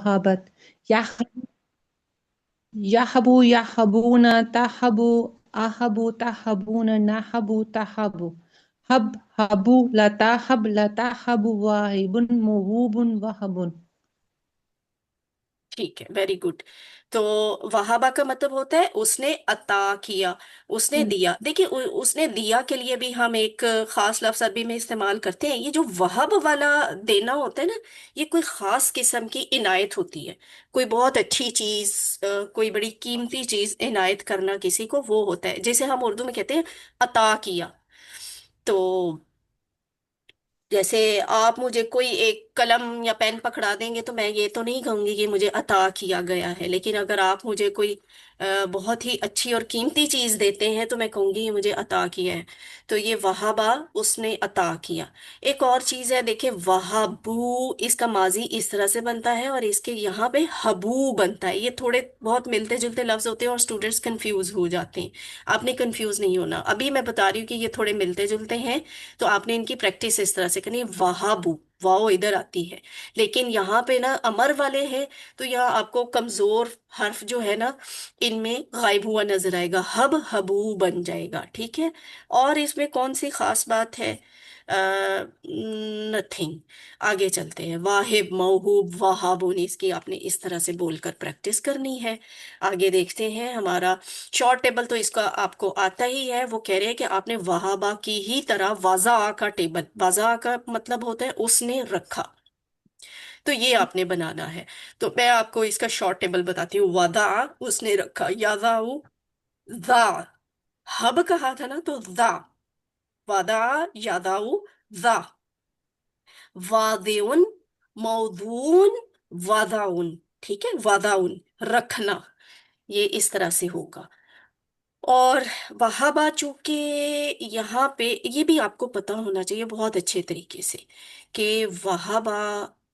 وهبت. يحب يحبو يحبون تحبو أحبو تحبون نحبو تحبو. حب حبو لا تحب لا تحب واهب موهوب وهب. ठीक है, वेरी गुड. तो वहाबा का मतलब होता है उसने अता किया, उसने दिया. देखिए उसने दिया के लिए भी हम एक खास लफ्ज अरबी में इस्तेमाल करते हैं. ये जो वहाब वाला देना होता है ना, ये कोई खास किस्म की इनायत होती है. कोई बहुत अच्छी चीज, कोई बड़ी कीमती चीज इनायत करना किसी को, वो होता है. जैसे हम उर्दू में कहते हैं अता किया. तो जैसे आप मुझे कोई एक कलम या पेन पकड़ा देंगे तो मैं ये तो नहीं कहूंगी कि मुझे अता किया गया है. लेकिन अगर आप मुझे कोई बहुत ही अच्छी और कीमती चीज देते हैं तो मैं कहूंगी ये मुझे अता किया है. तो ये वहाबा, उसने अता किया. एक और चीज है, देखिए वहाबू, इसका माजी इस तरह से बनता है और इसके यहाँ पे हबू बनता है. ये थोड़े बहुत मिलते जुलते लफ्ज होते हैं और स्टूडेंट्स कंफ्यूज हो जाते हैं. आपने कंफ्यूज नहीं होना, अभी मैं बता रही हूँ कि ये थोड़े मिलते जुलते हैं. तो आपने इनकी प्रैक्टिस इस तरह से करनी है. वहाबू, वाओ इधर आती है, लेकिन यहाँ पे ना अमर वाले हैं. तो यहाँ आपको कमजोर हर्फ जो है ना, इनमें गायब हुआ नजर आएगा, हब हबू बन जाएगा. ठीक है. और इसमें कौन सी खास बात है? नथिंग. आगे चलते हैं. वाहिब, मौहूब, वहाबुन, इसकी आपने इस तरह से बोलकर प्रैक्टिस करनी है. आगे देखते हैं. हमारा शॉर्ट टेबल तो इसका आपको आता ही है. वो कह रहे हैं कि आपने वहाबा की ही तरह वाजा का टेबल, वाजा का मतलब होता है उसने रखा, तो ये आपने बनाना है. तो मैं आपको इसका शॉर्ट टेबल बताती हूँ. वादा, उसने रखा. यादाऊ, दा. हब कहा था ना, तो दा. वादा, यादाऊ, दा. वादेउन, मौदून, वादाउन. ठीक है, वादाउन, रखना. ये इस तरह से होगा. और वहाबा, चूंकि यहाँ पे ये भी आपको पता होना चाहिए बहुत अच्छे तरीके से कि वहाबा,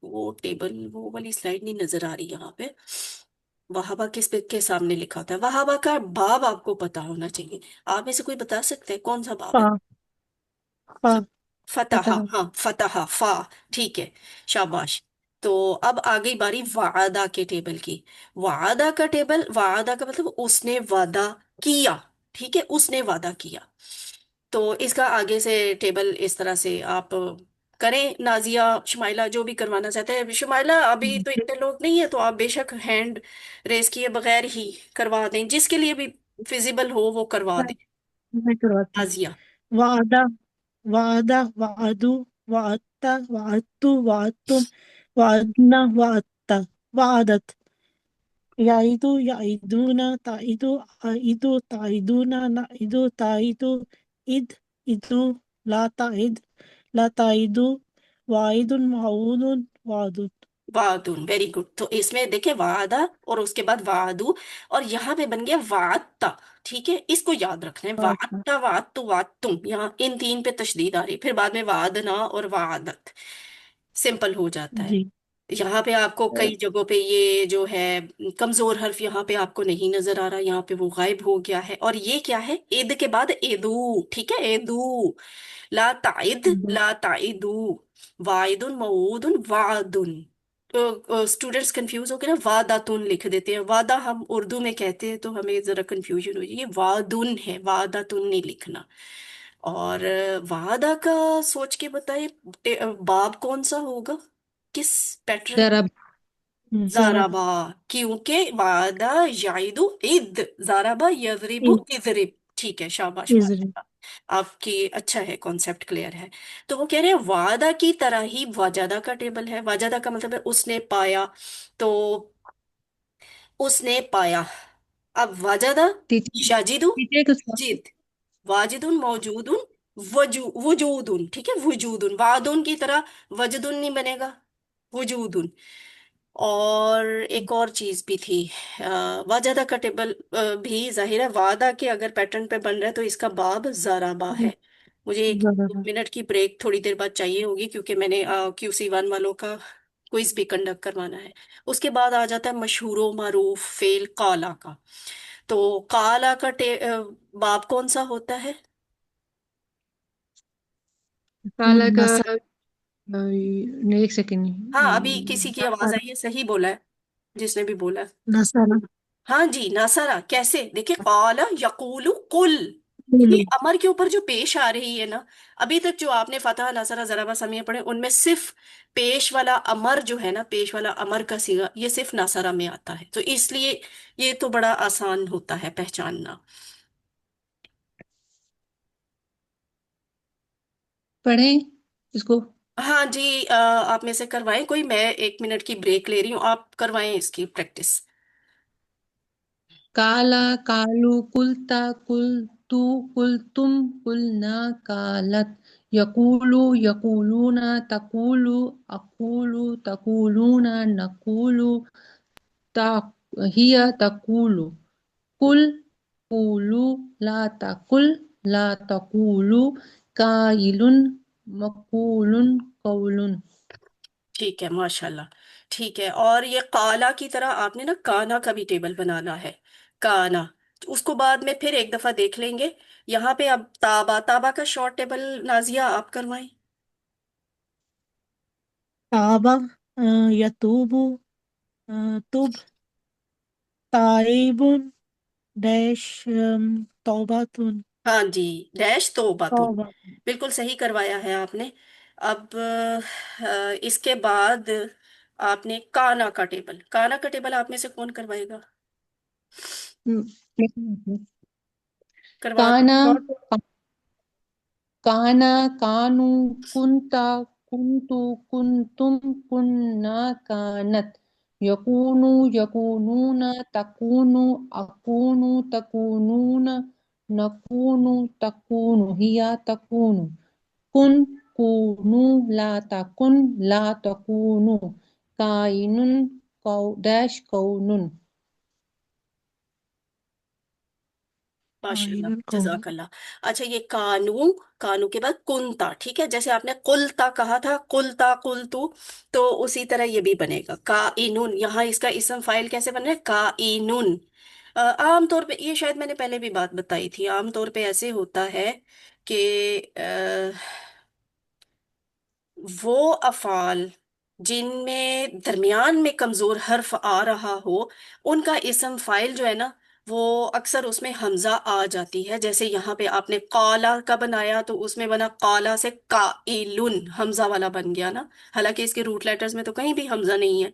वो टेबल, वो वाली स्लाइड नहीं नजर आ रही यहाँ पे. वहाबा किस पे के सामने लिखा होता है? वहाबा का बाब आपको पता होना चाहिए. आप में से कोई बता सकते हैं कौन सा बाब है? फा फा फतहा, फतह हाँ फतहा, फा. ठीक है, शाबाश. तो अब आ गई बारी वादा के टेबल की. वादा का टेबल, वादा का मतलब उसने वादा किया. ठीक है, उसने वादा किया. तो इसका आगे से टेबल इस तरह से आप करें. नाजिया, शुमाइला, जो भी करवाना चाहते हैं. शुमाइला, अभी तो इतने लोग नहीं है तो आप बेशक हैंड रेस किए बगैर ही करवा दें, जिसके लिए भी फिजिबल हो वो करवा दें. मैं करवाती हूँ. नाजिया. वादा वादा वादू वात्ता वातु वातुम वादना वात्ता वादत. याइदु याइदूना ताइदु आइदु ताइदूना नाइदु ताइदु इद इदु ला ताइद ला ताइदु वाइदुन वाउदुन वादुत. वादुन, वेरी गुड. तो इसमें देखिए वादा और उसके बाद वादू, और यहाँ पे बन गया वात्ता. ठीक है, इसको याद रखना है. वाता. वात्ता, वातु, वातुम, यहाँ इन तीन पे तशदीद आ रही. फिर बाद में वादना और वादत, सिंपल हो जाता है. जी. यहाँ पे आपको कई जगहों पे ये जो है कमजोर हर्फ, यहाँ पे आपको नहीं नजर आ रहा, यहाँ पे वो गायब हो गया है. और ये क्या है? ईद के बाद एदू. ठीक है, एदू. ला ताइद, ला ताइदू. वाइदुन, मऊदुन, वादुन. तो स्टूडेंट्स कंफ्यूज होकर ना वादातुन लिख देते हैं. वादा हम उर्दू में कहते हैं तो हमें जरा कंफ्यूजन हो जाएगी. वादुन है, वादातुन नहीं लिखना. और वादा का सोच के बताए, बाब कौन सा होगा, किस पैटर्न? जरा जरा जाराबा. क्योंकि वादा याइदु इद, जाराबा यजरिबु इज इजरिब. ठीक है, शाबाश इजरी. माशाल्लाह. आपकी अच्छा है, कॉन्सेप्ट क्लियर है. तो वो कह रहे हैं वादा की तरह ही वाजदा का टेबल है. वाजदा का मतलब है उसने पाया. तो उसने पाया. अब वाजदा, टीचर याजिदु, टीचर कुछ. जिद. वाजिदुन, मौजूदुन, वजूदुन. ठीक है, वजूदुन. वादुन की तरह वजदुन नहीं बनेगा, वजूदुन. और एक और चीज भी थी. वाजदा का टेबल भी जाहिर है वादा के अगर पैटर्न पे बन रहा है तो इसका बाब ज़राबा है. मुझे एक दो जरा. मिनट की ब्रेक थोड़ी देर बाद चाहिए होगी क्योंकि मैंने QC1 वालों का क्विज भी कंडक्ट करवाना है. उसके बाद आ जाता है मशहूर मारूफ फेल काला का. तो काला का बाब कौन सा होता है? काला का. नसा. नहीं, एक सेकेंड. हाँ, अभी किसी की आवाज आई है, सही बोला है. जिसने भी बोला। नसरा। हाँ जी, नासारा कैसे, देखिए, कौला यकूलु कुल, ये कुल। अमर के ऊपर जो पेश आ रही है ना, अभी तक जो आपने फतह नासरा जराबा समिया पढ़े उनमें सिर्फ पेश वाला अमर जो है ना, पेश वाला अमर का सीगा ये सिर्फ नासरा में आता है, तो इसलिए ये तो बड़ा आसान होता है पहचानना। पढ़ें इसको। हाँ जी, आप में से करवाएं कोई, मैं 1 मिनट की ब्रेक ले रही हूँ, आप करवाएं इसकी प्रैक्टिस। काला कालू कुलता कुलतू कुलतुम कुलना कालत यकूलू यकूलूना तकूलू अकूलू तकूलूना नकूलू ता हिया तकूलू कुल कूलू ला तकुल ला तकूलू काइलुन मकूलुन कौलुन। ठीक है, माशाल्लाह। ठीक है, और ये काला की तरह आपने ना काना का भी टेबल बनाना है, काना। उसको बाद में फिर एक दफा देख लेंगे। यहाँ पे अब ताबा, ताबा का शॉर्ट टेबल नाजिया आप करवाएं। ताबा, यतूबु, तुब, ताइबुन, डैश, तौबातुन। हाँ जी, डैश तो बातुन, तौबा। बिल्कुल सही करवाया है आपने। अब इसके बाद आपने काना का टेबल, काना का टेबल आप में से कौन करवाएगा? करवा दो। काना शॉर्ट। काना कानू कुंता कुंतु कुंतुम कुन्ना कानत यकूनु यकूनूना तकूनु अकूनु तकूनून नकूनु तकूनु हिया तकूनु कुन कूनू ला तकुन ला तकूनु काइनुन कौ डैश कौनुन। माशाल्लाह, काइनुन कौन। जजाकल्लाह। अच्छा, ये कानू, कानू के बाद कुंता, ठीक है, जैसे आपने कुलता कहा था, कुलता कुलतू, तो उसी तरह ये भी बनेगा काइनुन। यहाँ इसका इसम फाइल कैसे बन रहा है, काइनुन। आम तौर पे, ये शायद मैंने पहले भी बात बताई थी, आम तौर पे ऐसे होता है कि वो अफाल जिनमें दरमियान में कमजोर हर्फ आ रहा हो, उनका इसम फाइल जो है ना, वो अक्सर उसमें हमजा आ जाती है। जैसे यहाँ पे आपने काला का बनाया तो उसमें बना काला से काइलुन, हमजा वाला बन गया ना, हालांकि इसके रूट लेटर्स में तो कहीं भी हमजा नहीं है।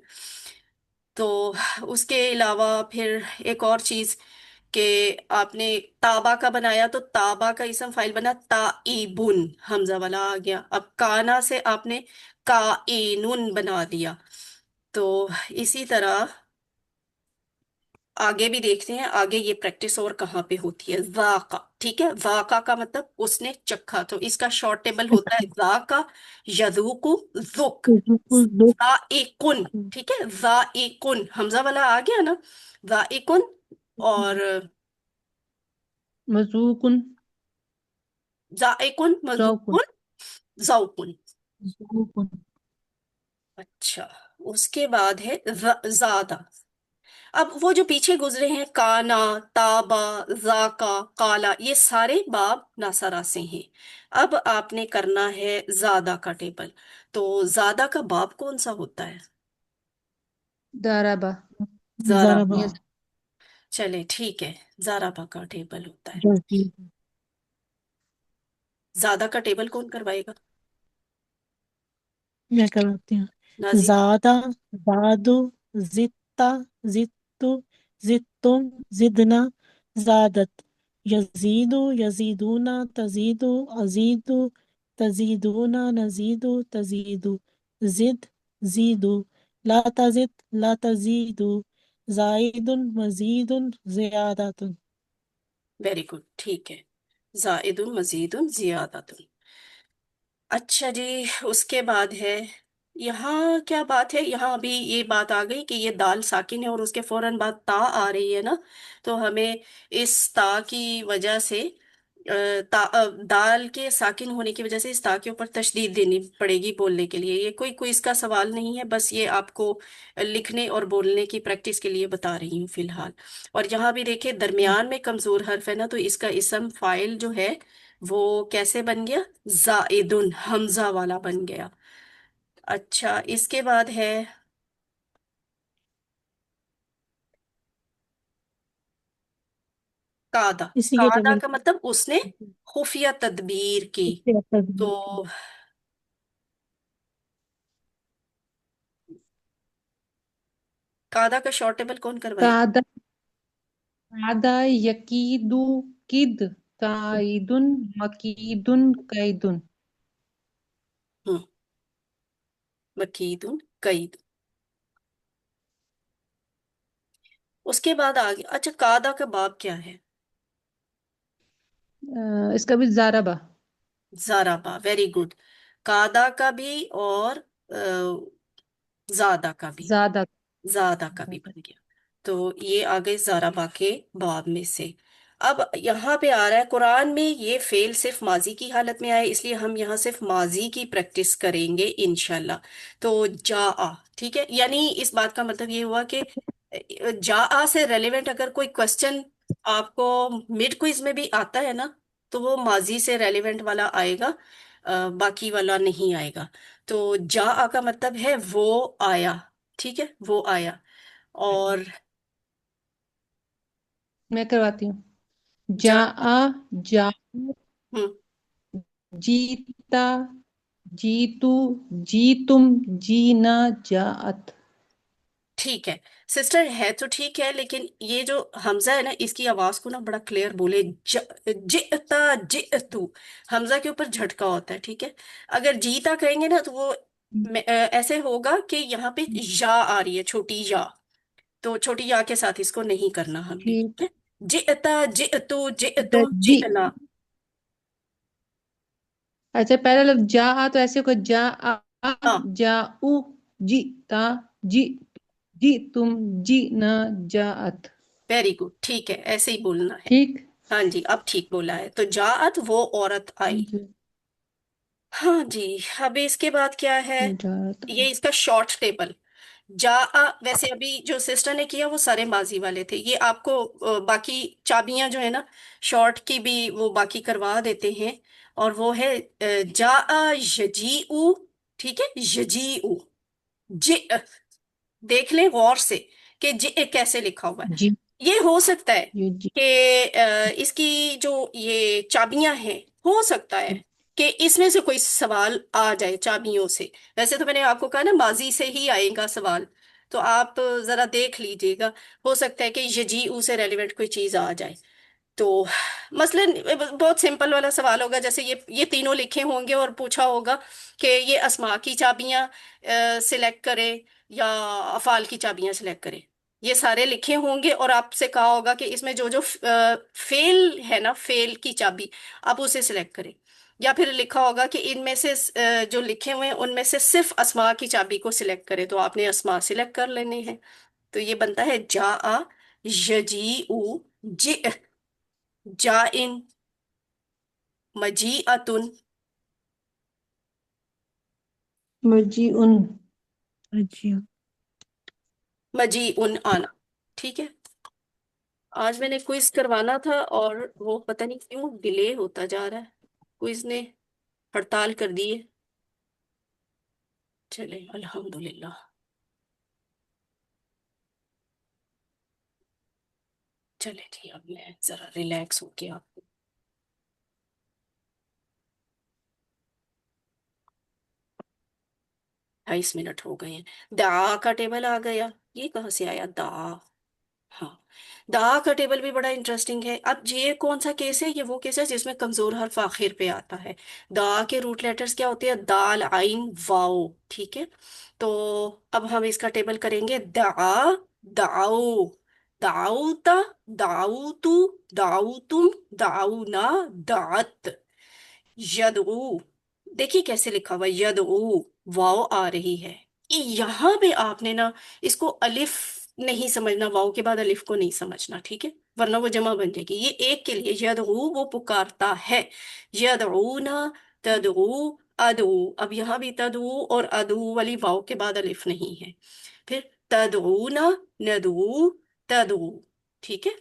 तो उसके अलावा फिर एक और चीज कि आपने ताबा का बनाया तो ताबा का इसम फाइल बना ताइबुन, हमजा वाला आ गया। अब काना से आपने काइनुन बना दिया। तो इसी तरह आगे भी देखते हैं, आगे ये प्रैक्टिस और कहाँ पे होती है। जाका, ठीक है, जाका का मतलब उसने चखा, तो इसका शॉर्ट टेबल होता है जाका यदूकु जुक दुख, दुख। जाइकुन। ठीक है, जाइकुन, हमजा वाला आ गया ना, जाइकुन। और मजूकुन जाइकुन, जौकुन मजूकुन, जौकुन। दुख। अच्छा, उसके बाद है ज्यादा। अब वो जो पीछे गुजरे हैं, काना, ताबा, जाका, काला, ये सारे बाब नासारा से हैं। अब आपने करना है ज्यादा का टेबल। तो ज्यादा का बाब कौन सा होता है? दाराबा जरा, जरबा। यस। चले ठीक है, जाराबा का टेबल होता है। जल्दी। ज्यादा का टेबल कौन करवाएगा? मैं करवाती हूँ। नाजिया। ज्यादा, जादू, जित्ता, जित्तु, जित्तुम, जिदना, जादत, यजीदु, यजीदूना, तजीदु, अजीदु, तजीदूना, नजीदु, तजीदु, जिद, जीदु, ला तजिद, ला तजीदु, जाइदुन, मजीदुन, जियादतुन। वेरी गुड, ठीक है, जाइदुन मजीदुन जियादतुन। अच्छा जी, उसके बाद है, यहाँ क्या बात है, यहाँ अभी ये बात आ गई कि ये दाल साकिन है और उसके फौरन बाद ता आ रही है ना, तो हमें इस ता की वजह से दाल के साकिन होने की वजह से इस ता के ऊपर तशदीद देनी पड़ेगी बोलने के लिए। ये कोई कोई इसका सवाल नहीं है, बस ये आपको लिखने और बोलने की प्रैक्टिस के लिए बता रही हूँ फिलहाल। और यहाँ भी देखिए, दरमियान में कमजोर हर्फ है ना, तो इसका इसम फाइल जो है वो कैसे बन गया, जाइदुन, हमजा वाला बन गया। अच्छा, इसके बाद है कादा। इसी के कादा जमीन का मतलब उसने खुफिया तदबीर की। इससे तो तदबीर कादा का शॉर्ट टेबल कौन करवाए? कादा कादा यकीदु किद काइदुन मकीदुन कैदुन। हम्म, मकीदुन कईद। उसके बाद आगे, अच्छा कादा का बाब क्या है? इसका भी जाराबा। जाराबा, वेरी गुड। कादा का भी और ज्यादा का भी। ज्यादा। ज्यादा का भी बन गया। तो ये आ गए ज़ाराबा के बाब में से। अब यहाँ पे आ रहा है कुरान में ये फेल सिर्फ माजी की हालत में आए, इसलिए हम यहाँ सिर्फ माजी की प्रैक्टिस करेंगे इंशाल्लाह। तो जा आ, ठीक है, यानी इस बात का मतलब ये हुआ कि जा आ से रेलेवेंट अगर कोई क्वेश्चन आपको मिड क्विज में भी आता है ना, तो वो माजी से रेलेवेंट वाला आएगा, बाकी वाला नहीं आएगा। तो जा आ का मतलब है वो आया, ठीक है, वो आया। और मैं करवाती हूँ। जा, जा जाऊ हम्म, जीता जीतू जीतुम जीना जात। ठीक है सिस्टर, है तो ठीक है, लेकिन ये जो हमजा है ना, इसकी आवाज को ना बड़ा क्लियर बोले, जिता जितू। हमजा के ऊपर झटका होता है, ठीक है। अगर जीता कहेंगे ना तो वो ऐसे होगा कि यहाँ पे या आ रही है, छोटी या। तो छोटी या के साथ इसको नहीं करना हमने, ठीक ठीक। है। जिता जितू द जितुम जी। जितना। अच्छा, पहला लफ्ज जा आ तो ऐसे को जा आ हाँ, जाऊ जीता जी जी तुम जी ना जात। वेरी गुड, ठीक है, ऐसे ही बोलना है। ठीक। हाँ जी, अब ठीक बोला है। तो जात वो औरत आई। जी। हाँ जी। अभी इसके बाद क्या है? जात। ये इसका शॉर्ट टेबल। जा वैसे अभी जो सिस्टर ने किया वो सारे माजी वाले थे, ये आपको बाकी चाबियां जो है ना, शॉर्ट की भी वो बाकी करवा देते हैं। और वो है जा यजीउ, ठीक है, यजीउ। जी, देख लें गौर से कि जी कैसे लिखा हुआ है। जी। ये हो सकता है ये जी। कि इसकी जो ये चाबियां हैं, हो सकता है कि इसमें से कोई सवाल आ जाए चाबियों से। वैसे तो मैंने आपको कहा ना माजी से ही आएगा सवाल, तो आप जरा देख लीजिएगा। हो सकता है कि यजीऊ से रेलिवेंट कोई चीज आ जाए। तो मसलन बहुत सिंपल वाला सवाल होगा, जैसे ये तीनों लिखे होंगे और पूछा होगा कि ये अस्मा की चाबियां सिलेक्ट करें या अफाल की चाबियां सिलेक्ट करें। ये सारे लिखे होंगे और आपसे कहा होगा कि इसमें जो जो फेल है ना, फेल की चाबी, आप उसे सिलेक्ट करें। या फिर लिखा होगा कि इनमें से जो लिखे हुए हैं उनमें से सिर्फ अस्मा की चाबी को सिलेक्ट करें, तो आपने अस्मा सिलेक्ट कर लेने हैं। तो ये बनता है जा आ यजी उ जि, जा इन, मजी अतुन, मर्जी उन। अच्छा। मजी उन आना, ठीक है। आज मैंने क्विज करवाना था और वो पता नहीं क्यों डिले होता जा रहा है, क्विज ने हड़ताल कर दी है। चले अल्हम्दुलिल्लाह। चले ठीक, अब मैं जरा रिलैक्स होके आपको। 28 मिनट हो गए हैं। दा का टेबल आ गया, ये कहाँ से आया दा? हाँ, दा का टेबल भी बड़ा इंटरेस्टिंग है। अब ये कौन सा केस है? ये वो केस है जिसमें कमजोर हर्फ आखिर पे आता है। दा के रूट लेटर्स क्या होते हैं? दाल आइन वाओ, ठीक है। तो अब हम इसका टेबल करेंगे। दा, दाऊ, दाऊता, दाऊतू, दाऊतुम, दाऊना, दात, यदऊ। देखिए कैसे लिखा हुआ है, यदऊ, वाव आ रही है। यहाँ पे आपने ना इसको अलिफ नहीं समझना, वाव के बाद अलिफ को नहीं समझना, ठीक है, वरना वो जमा बन जाएगी। ये एक के लिए यदऊ, वो पुकारता है। यदऊना, तदऊ, अदऊ। अब यहाँ भी तदऊ और अदऊ वाली वाव के बाद अलिफ नहीं है। फिर तदऊना, नदऊ, तदऊ, ठीक है।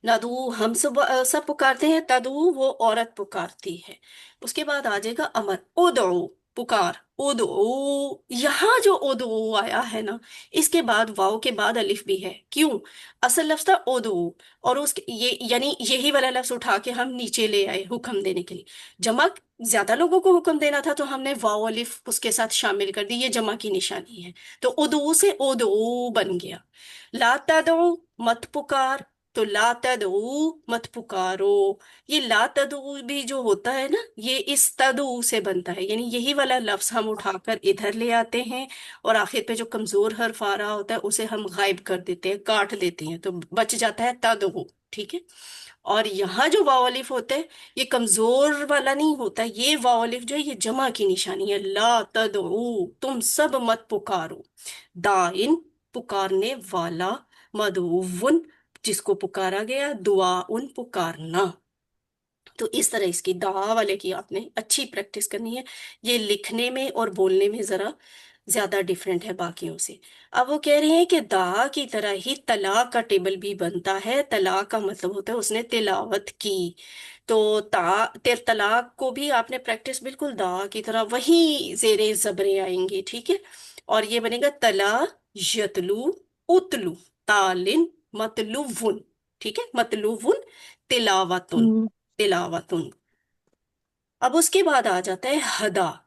नदू हम सब पुकारते हैं, तदू वो औरत पुकारती है। उसके बाद आ जाएगा अमर, उदऊ, पुकार। उदू, यहाँ जो उदू आया है ना, इसके बाद वाव के बाद अलिफ भी है। क्यों? असल लफ्ज था उदू, और उसके ये यानी यही वाला लफ्ज उठा के हम नीचे ले आए हुक्म देने के लिए। जमा ज्यादा लोगों को हुक्म देना था तो हमने वाव अलिफ उसके साथ शामिल कर दी, ये जमा की निशानी है। तो उदू से उदू बन गया। ला तदऊ, मत पुकार, तो ला तदऊ मत पुकारो। ये ला तदऊ भी जो होता है ना, ये इस तदऊ से बनता है, यानी यही वाला लफ्ज हम उठाकर इधर ले आते हैं, और आखिर पे जो कमजोर हर्फ आ रहा होता है उसे हम गायब कर देते हैं, काट देते हैं, तो बच जाता है तदऊ। ठीक है। और यहाँ जो वाव अलिफ होता है, ये कमजोर वाला नहीं होता, ये वाव अलिफ जो है ये जमा की निशानी है। ला तदऊ, तुम सब मत पुकारो। दाइन, पुकारने वाला। मदउवन, जिसको पुकारा गया। दुआ उन, पुकारना। तो इस तरह इसकी दा वाले की आपने अच्छी प्रैक्टिस करनी है। ये लिखने में और बोलने में जरा ज्यादा डिफरेंट है बाकियों से। अब वो कह रही हैं कि दा की तरह ही तला का टेबल भी बनता है। तला का मतलब होता है उसने तिलावत की। तो तलाक को भी आपने प्रैक्टिस बिल्कुल दा की तरह, वही जेरे जबरे आएंगे, ठीक है। और ये बनेगा तला, यतलू, उतलू, तालिन, मतलुवुन। ठीक है, मतलुवुन, तिलावतुन, हम्म, तिलावतुन। अब उसके बाद आ जाता है हदा।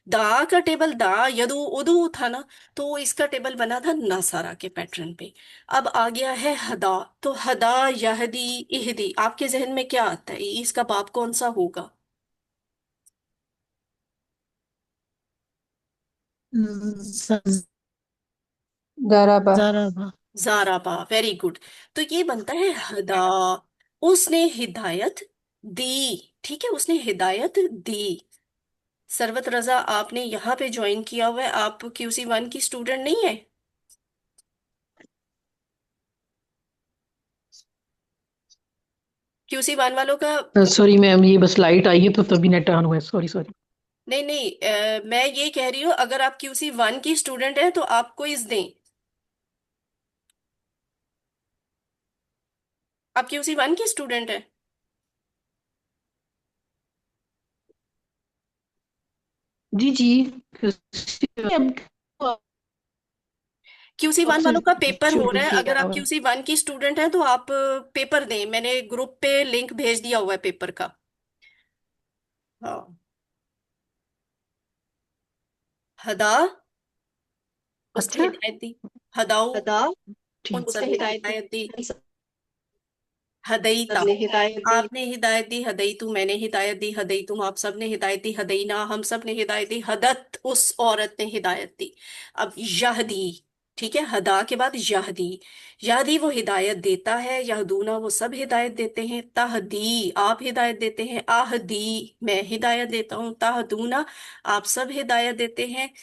दा का टेबल दा यदु उदू था ना, तो इसका टेबल बना था नसारा के पैटर्न पे। अब आ गया है हदा। तो हदा, यहदी, इहदी, आपके जहन में क्या आता है, इसका बाप कौन सा होगा? ज- ज़राबा। ज़राबा। जाराबा, वेरी गुड। तो ये बनता है हदा। उसने हिदायत दी। ठीक है, उसने हिदायत दी। सरवत रजा, आपने यहाँ पे ज्वाइन किया हुआ है, आप QC1 की स्टूडेंट नहीं है? QC1 वालों का सॉरी मैम, ये बस लाइट आई है तो तभी नेट ऑन हुआ है, सॉरी सॉरी। नहीं नहीं, मैं ये कह रही हूँ अगर आप QC1 की स्टूडेंट हैं तो आप क्विज दें। आप QC1 की स्टूडेंट हैं? जी जी। अब QC1 आपसे वालों का पेपर हो शुरू रहा है, किया अगर आप हुआ है। QC1 की स्टूडेंट हैं तो आप पेपर दें, मैंने ग्रुप पे लिंक भेज दिया हुआ है पेपर का। हाँ। हदा, उसने अच्छा। हिदायत दी। हदाऊ, बताओ। उन ठीक। सब उसने ने हिदायत दी, हिदायत दी। हम हदईता, सब ने हिदायत दी। आपने हिदायत दी। हदईतू, मैंने हिदायत दी। हदईतुम, आप सब ने हिदायत दी। हदईना, हम सब ने हिदायत दी। हदत, उस औरत ने हिदायत दी। अब यहदी, ठीक है, हदा के बाद यहदी। यहदी वो हिदायत देता है। यहदूना वो सब हिदायत देते हैं। तहदी, आप हिदायत देते हैं। आहदी, मैं हिदायत देता हूँ। तहदूना, आप सब हिदायत देते हैं।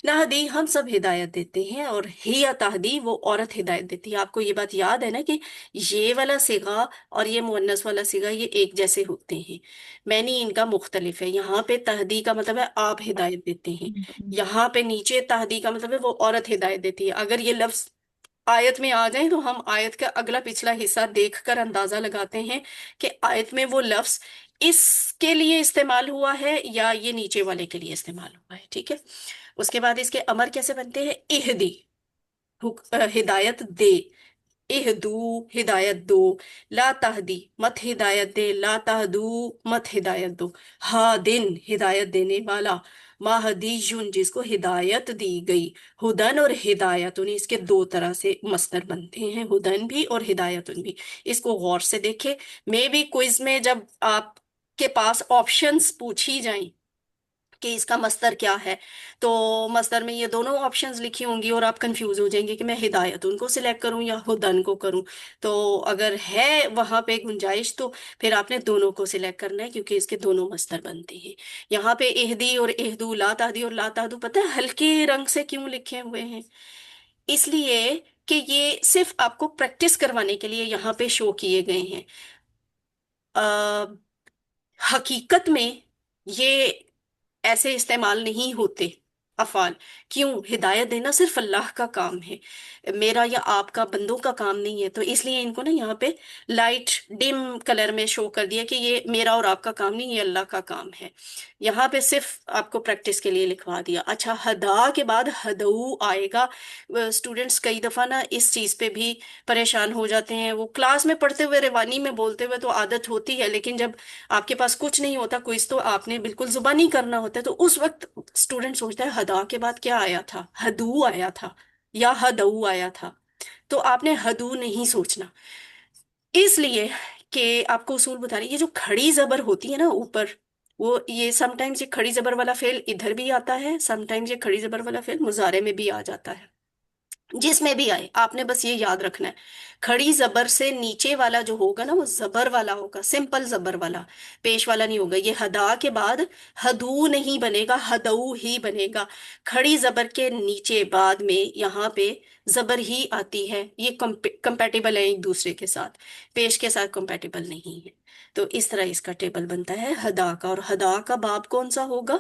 नाहदी, हम सब हिदायत देते हैं। और हिया तहदी, वो औरत हिदायत देती है। आपको ये बात याद है ना कि ये वाला सिगा और ये मुअन्नस वाला सिगा ये एक जैसे होते हैं, मैंने इनका मुख्तलिफ है। यहाँ पे तहदी का मतलब है आप हिदायत देते हैं। यहाँ पे नीचे तहदी का मतलब है वो औरत हिदायत देती है। अगर ये लफ्ज आयत में आ जाए तो हम आयत का अगला पिछला हिस्सा देखकर अंदाजा लगाते हैं कि आयत में वो लफ्ज इसके लिए इस्तेमाल हुआ है या ये नीचे वाले के लिए इस्तेमाल हुआ है। ठीक है। उसके बाद इसके अमर कैसे बनते हैं? इहदी, हिदायत दे। इहदू, हिदायत दो। ला तहदी, मत हिदायत दे। ला तहदू, मत हिदायत दो। हादिन, हिदायत देने वाला। माहदीजुन, जिसको हिदायत दी गई। हुदन और हिदायतुन, इसके दो तरह से मस्दर बनते हैं, हुदन भी और हिदायतुन भी। इसको गौर से देखे। मे भी क्विज में जब आपके पास ऑप्शंस पूछी जाएं कि इसका मस्दर क्या है, तो मस्दर में ये दोनों ऑप्शंस लिखी होंगी और आप कंफ्यूज हो जाएंगे कि मैं हिदायत उनको सिलेक्ट करूं या हुदन को करूं। तो अगर है वहां पे गुंजाइश तो फिर आपने दोनों को सिलेक्ट करना है, क्योंकि इसके दोनों मस्दर बनते हैं। यहाँ पे इहदी और इहदू, ला ताहदी और ला ताहदू, पता है हल्के रंग से क्यों लिखे हुए हैं? इसलिए कि ये सिर्फ आपको प्रैक्टिस करवाने के लिए यहाँ पे शो किए गए हैं। हकीकत में ये ऐसे इस्तेमाल नहीं होते। افعال. کیوں؟ ہدایت دینا صرف اللہ کا کام ہے، میرا یا آپ کا، بندوں کا کام نہیں ہے. تو اس لیے ان کو نا یہاں پہ لائٹ ڈم کلر میں شو کر دیا کہ یہ میرا اور آپ کا کام نہیں، یہ اللہ کا کام ہے. یہاں پہ صرف آپ کو پریکٹس کے لیے لکھوا دیا. اچھا، ہدا کے بعد ہدو آئے گا. اسٹوڈینٹس کئی دفعہ نا اس چیز پہ بھی پریشان ہو جاتے ہیں. وہ کلاس میں پڑھتے ہوئے روانی میں بولتے ہوئے تو عادت ہوتی ہے، لیکن جب آپ کے پاس کچھ نہیں ہوتا، کوئز تو آپ نے بالکل زبانی کرنا ہوتا ہے، تو اس وقت اسٹوڈینٹ سوچتا ہے ہدا کے بعد کیا آیا تھا، ہدو آیا تھا یا ہدو آیا تھا. تو آپ نے ہدو نہیں سوچنا، اس لیے کہ آپ کو اصول بتا رہی یہ جو کھڑی زبر ہوتی ہے نا اوپر، وہ یہ سم ٹائمز یہ کھڑی زبر والا فعل ادھر بھی آتا ہے، سم ٹائمز یہ کھڑی زبر والا فعل مضارع میں بھی آ جاتا ہے. جس میں بھی آئے آپ نے بس یہ یاد رکھنا ہے، کھڑی زبر سے نیچے والا جو ہوگا نا وہ زبر والا ہوگا، سمپل زبر والا، پیش والا نہیں ہوگا. یہ ہدا کے بعد ہدو نہیں بنے گا، ہدو ہی بنے گا. کھڑی زبر کے نیچے بعد میں یہاں پہ زبر ہی آتی ہے. یہ کمپیٹیبل ہے ایک دوسرے کے ساتھ، پیش کے ساتھ کمپیٹیبل نہیں ہے. تو اس طرح اس کا ٹیبل بنتا ہے ہدا کا. اور ہدا کا باب کون سا ہوگا؟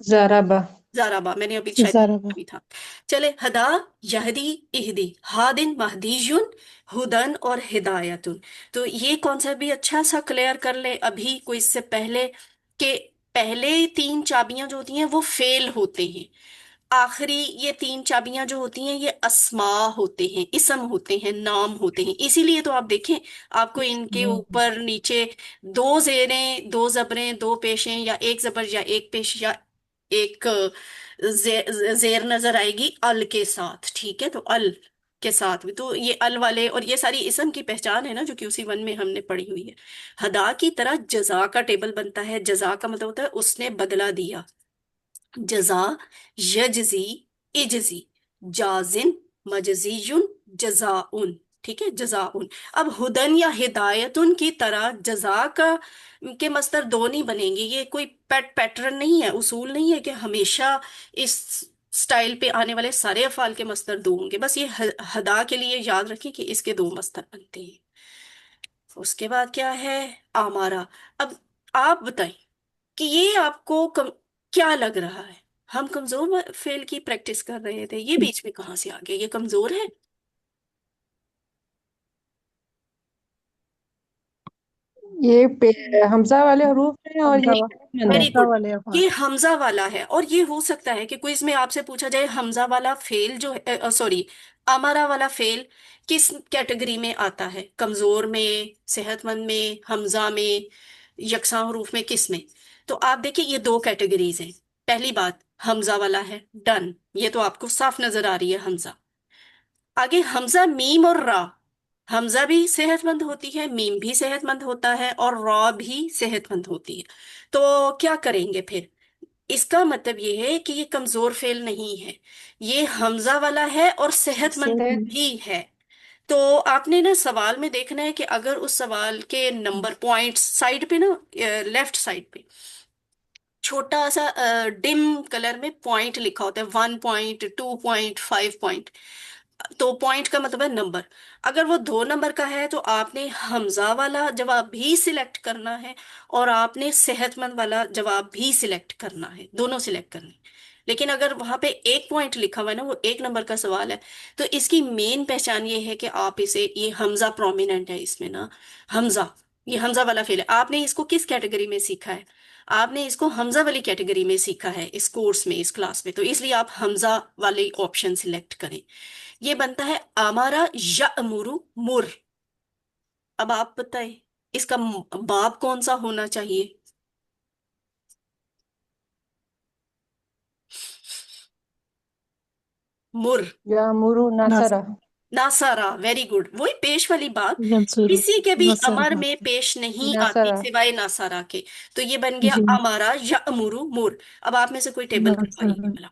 ضربہ. زارابا، میں نے ابھی شاید ضربہ. بھی تھا. چلے، ہدا، یہدی، اہدی، ہادن، مہدیجن، ہدن اور ہدایتن. تو یہ کانسیپٹ بھی اچھا سا کلیئر کر لے ابھی کوئی اس سے پہلے، کہ پہلے تین چابیاں جو ہوتی ہیں وہ فعل ہوتے ہیں، آخری یہ تین چابیاں جو ہوتی ہیں یہ اسماء ہوتے ہیں، اسم ہوتے ہیں، نام ہوتے ہیں. اسی لیے تو آپ دیکھیں آپ کو ان کے اوپر نیچے دو زیریں، دو زبریں، دو پیشیں، یا ایک زبر یا ایک پیش یا ایک زیر نظر آئے گی ال کے ساتھ. ٹھیک ہے، تو ال کے ساتھ بھی تو یہ ال والے، اور یہ ساری اسم کی پہچان ہے نا جو کہ اسی ون میں ہم نے پڑھی ہوئی ہے. ہدا کی طرح جزا کا ٹیبل بنتا ہے. جزا کا مطلب ہوتا ہے اس نے بدلہ دیا. جزا، یجزی، اجزی، جازن، مجزی، جزاؤن. ٹھیک ہے، جزاؤن. اب ہدن یا ہدایتن کی طرح جزا کا کے مصدر دو نہیں بنیں گے. یہ کوئی پیٹرن نہیں ہے، اصول نہیں ہے کہ ہمیشہ اس سٹائل پہ آنے والے سارے افعال کے مصدر دو ہوں گے. بس یہ ہدا کے لیے یاد رکھیں کہ اس کے دو مصدر بنتے ہیں. اس کے بعد کیا ہے؟ آمارا. اب آپ بتائیں کہ یہ آپ کو کیا لگ رہا ہے؟ ہم کمزور فعل کی پریکٹس کر رہے تھے، یہ بیچ میں کہاں سے آ گیا؟ یہ کمزور ہے؟ یہ حمزہ والے حروف ہیں اور یہ حمزہ صحت مند ہے. ویری حمزہ گڈ. والے افعال. یہ حمزہ والا ہے، اور یہ ہو سکتا ہے کہ کوئز میں آپ سے پوچھا جائے حمزہ والا فعل جو ہے، سوری، امارا والا فعل کس کیٹیگری میں آتا ہے؟ کمزور میں، صحت مند میں، حمزہ میں، یکساں حروف میں، کس میں؟ تو آپ دیکھیں یہ دو کیٹیگریز ہیں. پہلی بات حمزہ والا ہے، ڈن، یہ تو آپ کو صاف نظر آ رہی ہے حمزہ. آگے حمزہ، میم اور را. حمزہ بھی صحت مند ہوتی ہے، میم بھی صحت مند ہوتا ہے، اور را بھی صحت مند ہوتی ہے. تو کیا کریں گے پھر؟ اس کا مطلب یہ ہے کہ یہ کمزور فعل نہیں ہے، یہ حمزہ والا ہے اور صحت مند صحت. بھی ہے. تو آپ نے نا سوال میں دیکھنا ہے کہ اگر اس سوال کے نمبر پوائنٹس سائڈ پہ نا، لیفٹ سائڈ پہ چھوٹا سا ڈم کلر میں پوائنٹ لکھا ہوتا ہے، 1 پوائنٹ، 2 پوائنٹ، 5 پوائنٹ. تو پوائنٹ کا مطلب ہے نمبر. اگر وہ 2 نمبر کا ہے تو آپ نے حمزہ والا جواب بھی سلیکٹ کرنا ہے، اور آپ نے صحت مند والا جواب بھی سلیکٹ کرنا ہے، دونوں سلیکٹ کرنے. لیکن اگر وہاں پہ 1 پوائنٹ لکھا ہوا ہے نا، وہ 1 نمبر کا سوال ہے، تو اس کی مین پہچان یہ ہے کہ آپ اسے، یہ حمزہ پرومیننٹ ہے اس میں نا، حمزہ، یہ حمزہ والا فعل ہے. آپ نے اس کو کس کیٹیگری میں سیکھا ہے؟ آپ نے اس کو حمزہ والی کیٹیگری میں سیکھا ہے اس کورس میں، اس کلاس میں، تو اس لیے آپ حمزہ والی آپشن سلیکٹ کریں. یہ بنتا ہے آمارا یأمرو مر. اب آپ بتائیں اس کا باب کون سا ہونا چاہیے؟ مر. یا مرو ناصر. ناصرہ. Nasira, very good. وہی پیش والی بات ینصرو. کسی کے بھی نصر. امر ہاں. میں پیش نہیں آتی ناصرہ. سوائے ناصرہ کے. تو یہ بن گیا جی. امارا یأمرو مر. اب آپ میں سے کوئی ٹیبل کروائیے ناصر. بلا.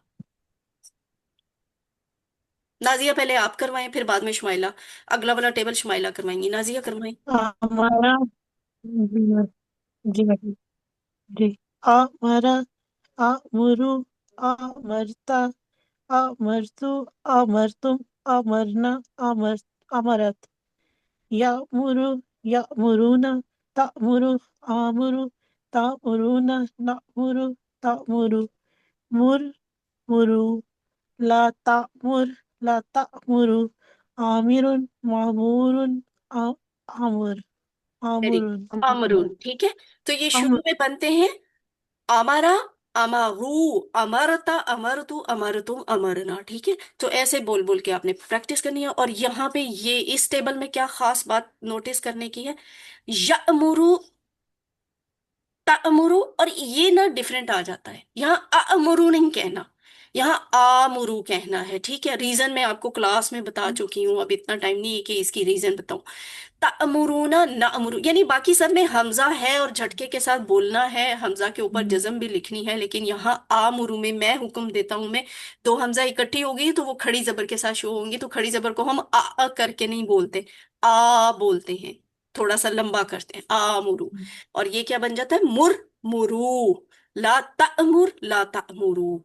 نازیہ پہلے آپ کروائیں، پھر بعد میں شمائلہ. اگلا والا ٹیبل شمائلہ کروائیں گی. نازیہ کروائیں. ہمارا. جی. جی. جی. ہمارا. امرو. امرتا. امرتو. امرتم. امرنا. امرت. یامرو. یامرونا. تامرو. آمرو. तामुरुना नमुरु तामुरु मुर मुरु ला तामुर ला तामुरु आमिरुन मामूरुन आमुर वेरी आमुरुन अमरून, ठीक है। तो ये अमर शुरू में बनते हैं अमरा, अमारू, अमरता, अमरतु, अमरतुम, अमरना, ठीक है। तो ऐसे बोल बोल के आपने प्रैक्टिस करनी है। और यहाँ पे ये इस टेबल में क्या खास बात नोटिस करने की है, यअमुरु, तअमुरु, और ये ना डिफरेंट आ जाता है। यहाँ अअमुरु नहीं कहना, यहाँ आमुरु कहना है, ठीक है। रीजन मैं आपको क्लास में बता चुकी हूँ, अब इतना टाइम नहीं है कि इसकी रीजन बताऊं। तअमुरूना नअमुरु, यानी बाकी सब में हमजा है और झटके के साथ बोलना है, हमजा के ऊपर जज्म भी लिखनी है, लेकिन यहाँ आमुरु में मैं हुक्म देता हूं, मैं दो हमजा इकट्ठी होगी तो वो खड़ी जबर के साथ शो होंगी, तो खड़ी जबर को हम आ करके नहीं बोलते, आ बोलते हैं, थोड़ा सा लंबा करते हैं, आमुरु। और ये क्या बन जाता है, मुर मुरू, ला तअमुर ला तअमुरु।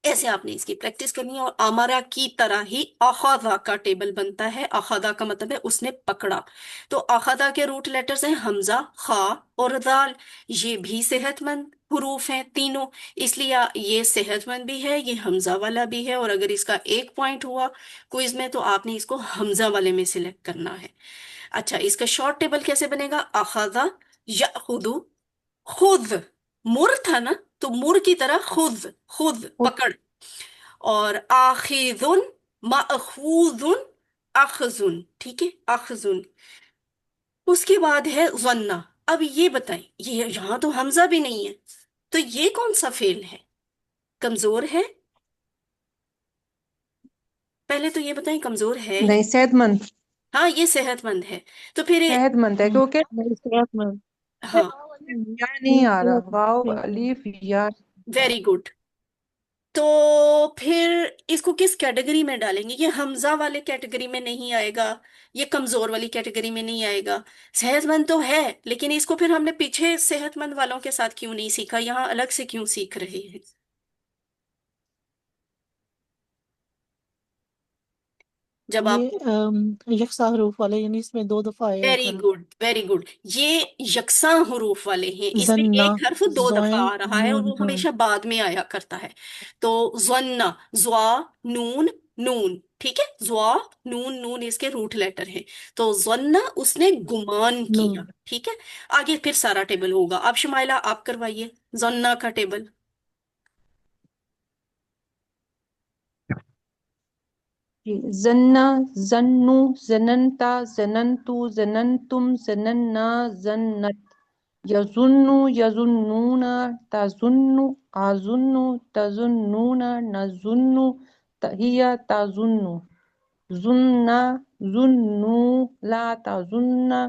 ऐसे आपने इसकी प्रैक्टिस करनी है। और अमरा की तरह ही अखदा का टेबल बनता है। अखदा का मतलब है उसने पकड़ा। तो अखदा के रूट लेटर्स हैं हमजा, खा और दाल। ये भी सेहतमंद हुरूफ हैं तीनों, इसलिए ये सेहतमंद भी है, ये हमजा वाला भी है। और अगर इसका एक पॉइंट हुआ क्विज में तो आपने इसको हमजा वाले में सिलेक्ट करना है। अच्छा, इसका शॉर्ट टेबल कैसे बनेगा, अखदा यखुदु, खुद, मुर था ना, तो मुर की तरह खुद, खुद पकड़। और आखिजुन, माखूजुन, अखजुन, ठीक है, अखजुन। उसके बाद है जन्ना। अब ये बताएं, ये यहां तो हमजा भी नहीं है, तो ये कौन सा फेल है, कमजोर है? पहले तो ये बताएं, कमजोर है नहीं, सेहतमंद। हाँ, ये सेहतमंद है। तो फिर सेहतमंद है क्योंकि मेरी सेहतमंद हाँ, या नहीं आ रहा, वाव सेहतमंद अलीफ या। Very good. तो फिर इसको किस कैटेगरी में डालेंगे, ये हमजा वाले कैटेगरी में नहीं आएगा, ये कमजोर वाली कैटेगरी में नहीं आएगा। सेहतमंद तो है, लेकिन इसको फिर हमने पीछे सेहतमंद वालों के साथ क्यों नहीं सीखा, यहाँ अलग से क्यों सीख रहे हैं? जब ये आप, यकसा हरूफ वाले, यानी इसमें दो दफा आया वेरी करो। गुड वेरी गुड, ये यकसा हरूफ वाले हैं, इसमें जन्ना एक हर्फ दो दफा जोइन आ रहा है और नून वो नून हमेशा बाद में आया करता है। तो जन्ना, ज्वा, नून, नून, ठीक है, ज्वा, नून, नून इसके रूट लेटर हैं। तो जन्ना, उसने गुमान किया, नून ठीक है। आगे फिर सारा टेबल होगा। अब शुमाइला आप करवाइए जन्ना का टेबल। जी, जन्ना, जन्नु, जननता, जननतु, जननतुम, जनन्ना, जन्नत, यजुन्नु, यजुन्नूना, तजुन्नु, आजुन्नु, तजुन्नूना, नजुन्नु, तहिया, तजुन्नु, जुन्ना, जुन्नु, ला तजुन्ना,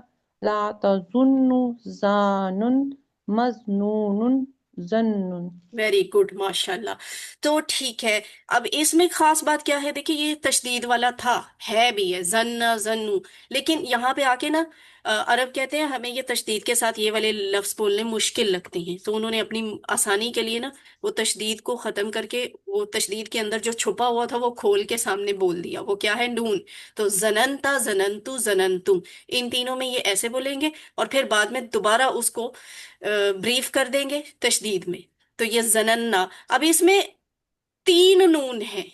ला तजुन्नु, जानुन, मजनूनुन, जन्नुन। वेरी गुड, माशाल्लाह। तो ठीक है, अब इसमें खास बात क्या है, देखिए ये तशदीद वाला था, है भी है, जन्ना जन्नू, लेकिन यहाँ पे आके ना अरब कहते हैं हमें ये तशदीद के साथ ये वाले लफ्ज बोलने मुश्किल लगते हैं, तो उन्होंने अपनी आसानी के लिए ना वो तशदीद को खत्म करके वो तशदीद के अंदर जो छुपा हुआ था वो खोल के सामने बोल दिया, वो क्या है, नून। तो जननता, जननतु, जननतुम, इन तीनों में ये ऐसे बोलेंगे, और फिर बाद में दोबारा उसको ब्रीफ कर देंगे तशदीद में। तो ये जनन्ना। अब इसमें तीन नून है,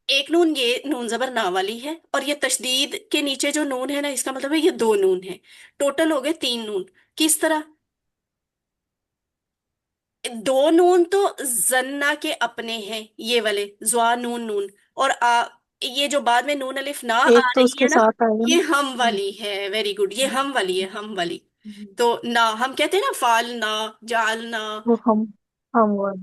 एक नून ये नून जबर ना वाली है, और ये तशदीद के नीचे जो नून है ना, इसका मतलब है ये दो नून है, टोटल हो गए तीन नून। किस तरह, दो नून तो जन्ना के अपने हैं, ये वाले ज्वा नून नून, और ये जो बाद में नून अलिफ ना आ एक तो रही उसके है ना, साथ आएगा ये ना। हम वाली है, वेरी गुड, ये हम वाली है, हम वाली। तो ना हम कहते हैं ना, फाल ना, जाल ना, वो हम वो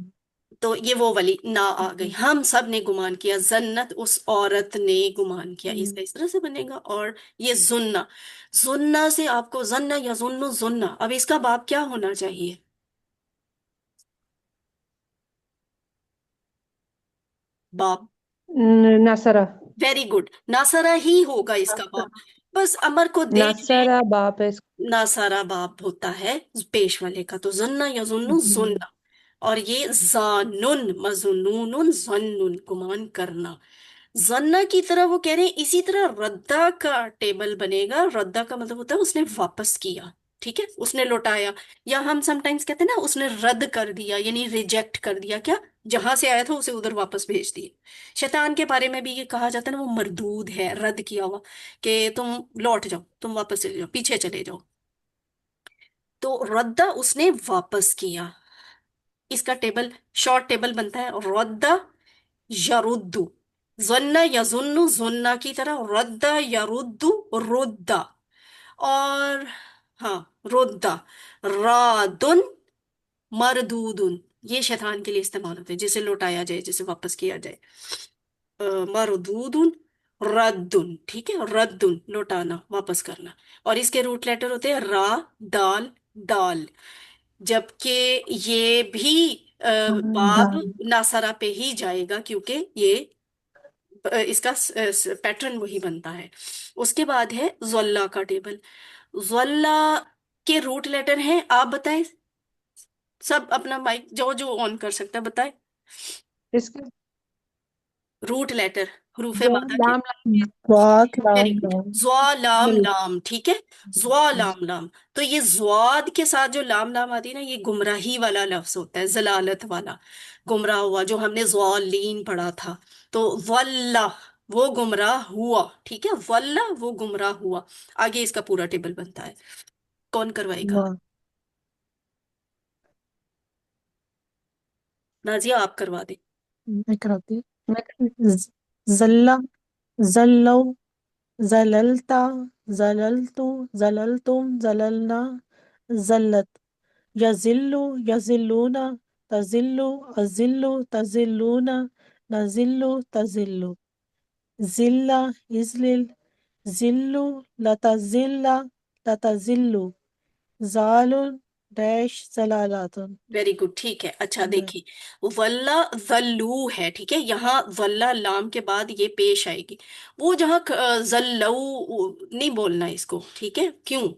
तो ये वो वाली ना आ गई। हम सब ने गुमान किया, जन्नत उस औरत ने गुमान किया, इसका इस तरह से बनेगा। और ये जुन्ना, जुन्ना से आपको जन्ना या जुन्नु, जुन्ना, अब इसका बाप क्या होना चाहिए, बाप, नसरा। वेरी गुड, नासरा ही होगा इसका बाप। बस अमर को देख ले, नसरा बाप है। नासारा बाप होता है पेश वाले का, तो जन्ना या जुन्नु, जुन्ना। और ये जानुन, मजनूनुन, जन्नुन, गुमान करना। जन्ना की तरह वो कह रहे हैं, इसी तरह रद्दा का टेबल बनेगा। रद्दा का मतलब होता है उसने वापस किया, ٹھیک ہے، اس نے لوٹایا، یا ہم سم ٹائمز کہتے ہیں نا اس نے رد کر دیا، یعنی ریجیکٹ کر دیا، کیا جہاں سے آیا تھا اسے ادھر واپس بھیج دیا۔ شیطان کے بارے میں بھی یہ کہا جاتا ہے نا، وہ مردود ہے، رد کیا ہوا، کہ تم لوٹ جاؤ، تم واپس چلے جاؤ، پیچھے چلے جاؤ۔ تو ردا اس نے واپس کیا، اس کا ٹیبل شارٹ ٹیبل بنتا ہے ردا یردو، ظن یظن ظن کی طرح، ردا یردو ردا، اور ہاں ردا، رادن مردودن، یہ شیطان کے لیے استعمال ہوتے ہیں، جسے لوٹایا جائے، جسے واپس کیا جائے، مردودن ردن، ٹھیک ہے، ردن لوٹانا، واپس کرنا، اور اس کے روٹ لیٹر ہوتے ہیں را، دال، دال، جبکہ یہ بھی باب دال ناصرہ پہ ہی جائے گا، کیونکہ یہ اس کا پیٹرن وہی بنتا ہے۔ اس کے بعد ہے زلہ کا ٹیبل۔ زلہ کے روٹ لیٹر ہیں، آپ بتائیں، سب اپنا مائک جو جو آن کر سکتا ہے بتائیں، اس کے روٹ لیٹر، حروف جو مادہ کے۔ لام لام بات ویری لام گڈ، لام زوا لام بل لام، ٹھیک ہے، زوا لام لام۔ تو یہ زواد کے ساتھ جو لام لام آتی ہے نا، یہ گمراہی والا لفظ ہوتا ہے، ضلالت والا، گمراہ ہوا، جو ہم نے ضالین پڑھا تھا۔ تو ولہ وہ گمراہ ہوا، ٹھیک ہے، ولہ وہ گمراہ ہوا۔ آگے اس کا پورا ٹیبل بنتا ہے، کون کروائے گا؟ واہ نازیہ آپ کروا دیں۔ میں کراتی میں زلہ زلو زللتا زللتو زللتم زللنا زلت یزلو یزلونا تزلو ازلو تزلونا نزلو تزلو زلہ ازلل زلو لتزلہ لتزلو زال ڈیش زلالاتن ویری گڈ، ٹھیک ہے، اچھا دیکھیے، ولہ ذلو ہے، ٹھیک ہے، یہاں ولہ لام کے بعد یہ پیش آئے گی، وہ جہاں ذلو نہیں بولنا اس کو، ٹھیک ہے، کیوں؟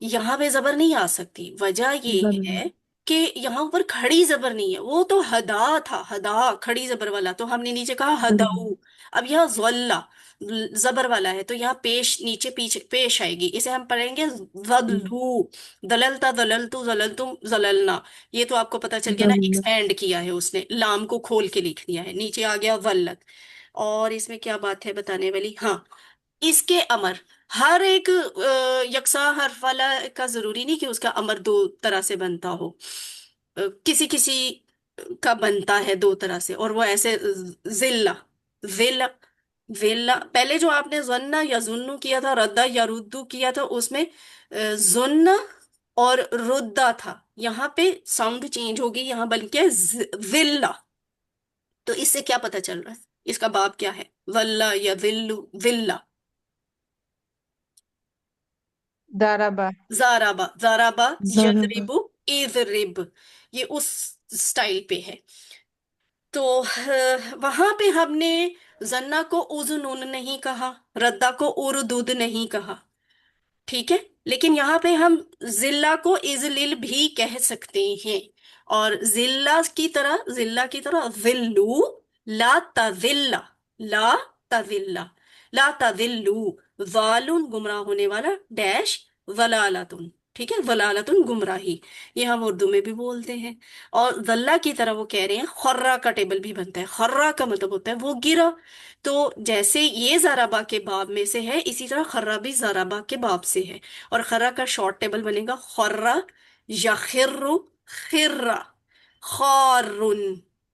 یہاں پہ زبر نہیں آ سکتی، وجہ یہ زل ہے کہ یہاں پر کھڑی زبر نہیں ہے، وہ تو ہدا تھا، ہدا کھڑی زبر والا، تو ہم نے نیچے کہا ہدو، اب یہاں ذلہ زبر والا ہے، تو یہاں پیش نیچے پیچھے پیش آئے گی، اسے ہم پڑھیں گے ذلو، دللتا دللتو زللتم زللنا، یہ تو آپ کو پتا چل گیا نا، زل ایکسپینڈ کیا ہے اس نے، لام کو کھول کے لکھ دیا ہے، نیچے آ گیا ولت۔ اور اس میں کیا بات ہے بتانے والی، ہاں، اس کے امر، ہر ایک یکساں حرف والا کا ضروری نہیں کہ اس کا امر دو طرح سے بنتا ہو، کسی کسی کا بنتا ہے دو طرح سے، اور وہ ایسے ذلہ، ذلہ، ذلہ، پہلے جو آپ نے ظنہ یا ظنو کیا تھا، ردہ یا ردو کیا تھا، اس میں ظنہ اور ردہ تھا، یہاں پہ ساؤنڈ چینج ہوگی، یہاں بلکہ ذلہ۔ تو اس سے کیا پتا چل رہا ہے، اس کا باب کیا ہے، ذلہ یا ذلو، ذلہ، دارابا زارابا، زارابا زاربا یضربو، اضرب، یہ اس سٹائل پہ ہے۔ تو وہاں پہ ہم نے زنا کو اذنون نہیں کہا، ردا کو اردود نہیں کہا، ٹھیک ہے، لیکن یہاں پہ ہم ذلہ کو ازلل بھی کہہ سکتے ہیں، اور ذلہ کی طرح ذلو، لا تذل، لا تذل، لا تذلو، ذالن گمراہ ہونے والا، ڈیش ضلالتن، ٹھیک ہے، ضلالتن گمراہی، یہ ہم اردو میں بھی بولتے ہیں۔ اور ذلہ کی طرح وہ کہہ رہے ہیں، خرہ کا ٹیبل بھی بنتا ہے، خرہ کا مطلب ہوتا ہے وہ گرا، تو جیسے یہ زارابا کے باب میں سے ہے، اسی طرح خرہ بھی زارابا کے باب سے ہے، اور خرہ کا شارٹ ٹیبل بنے گا خرہ یخر، خرہ، خارن،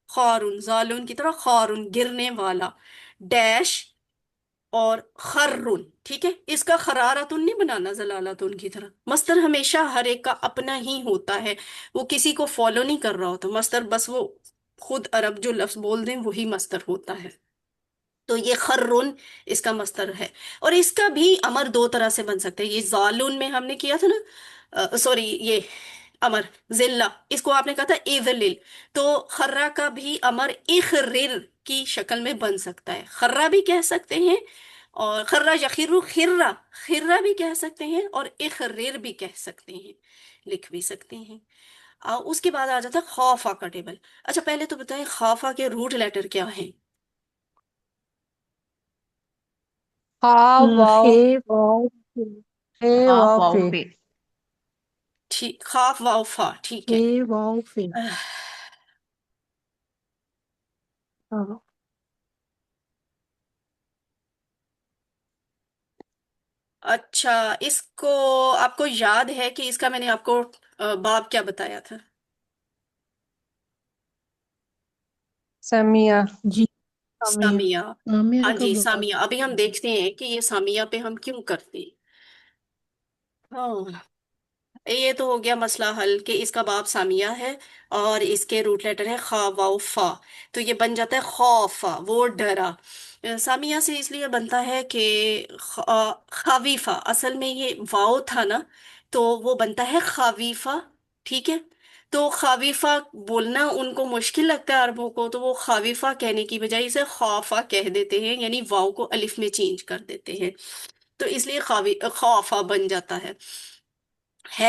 خارن، زالون کی طرح خارن گرنے والا، ڈیش، اور خرن، ٹھیک ہے، اس کا خرارتن نہیں بنانا زلالتن کی طرح، مصدر ہمیشہ ہر ایک کا اپنا ہی ہوتا ہے، وہ کسی کو فالو نہیں کر رہا ہوتا مصدر، بس وہ خود عرب جو لفظ بول دیں وہی مصدر ہوتا ہے۔ تو یہ خرن اس کا مصدر ہے، اور اس کا بھی امر دو طرح سے بن سکتا ہے، یہ زالون میں ہم نے کیا تھا نا، سوری، یہ امر ذلہ، اس کو آپ نے کہا تھا اذلل، تو خرہ کا بھی امر اخرر کی شکل میں بن سکتا ہے، خرہ بھی کہہ سکتے ہیں، اور خرہ یخر، خرہ، خرہ بھی کہہ سکتے ہیں، اور اخرر بھی کہہ سکتے ہیں، لکھ بھی سکتے ہیں۔ اس کے بعد آ جاتا ہے خوفا کا ٹیبل۔ اچھا پہلے تو بتائیں خوفا کے روٹ لیٹر کیا ہیں؟ ہا واو ہے واو اے ہاں واو واو فے پہ ठीक, खाफ वाव फा, ठीक है। हे वाव फे। आह, हाँ। अच्छा, इसको आपको याद है कि इसका मैंने आपको बाब क्या बताया था? سمیہ. जी। सामिया। सामिया। आमिया हाँ का जी, बाप। सामिया। अभी हम देखते हैं कि ये सामिया पे हम क्यों करते हैं। हाँ, ये तो हो गया मसला हल कि इसका बाप सामिया है और इसके रूट लेटर है खा वाव फा। तो ये बन जाता है खौफा, वो डरा। सामिया से इसलिए बनता है कि खावीफा, असल में ये वाव था ना, तो वो बनता है खावीफा। ठीक है। तो खावीफा बोलना उनको मुश्किल लगता है अरबों को, तो वो खावीफा कहने की बजाय इसे खौफा कह देते हैं, यानी वाव को अलिफ में चेंज कर देते हैं। तो इसलिए खावी खौफा बन जाता है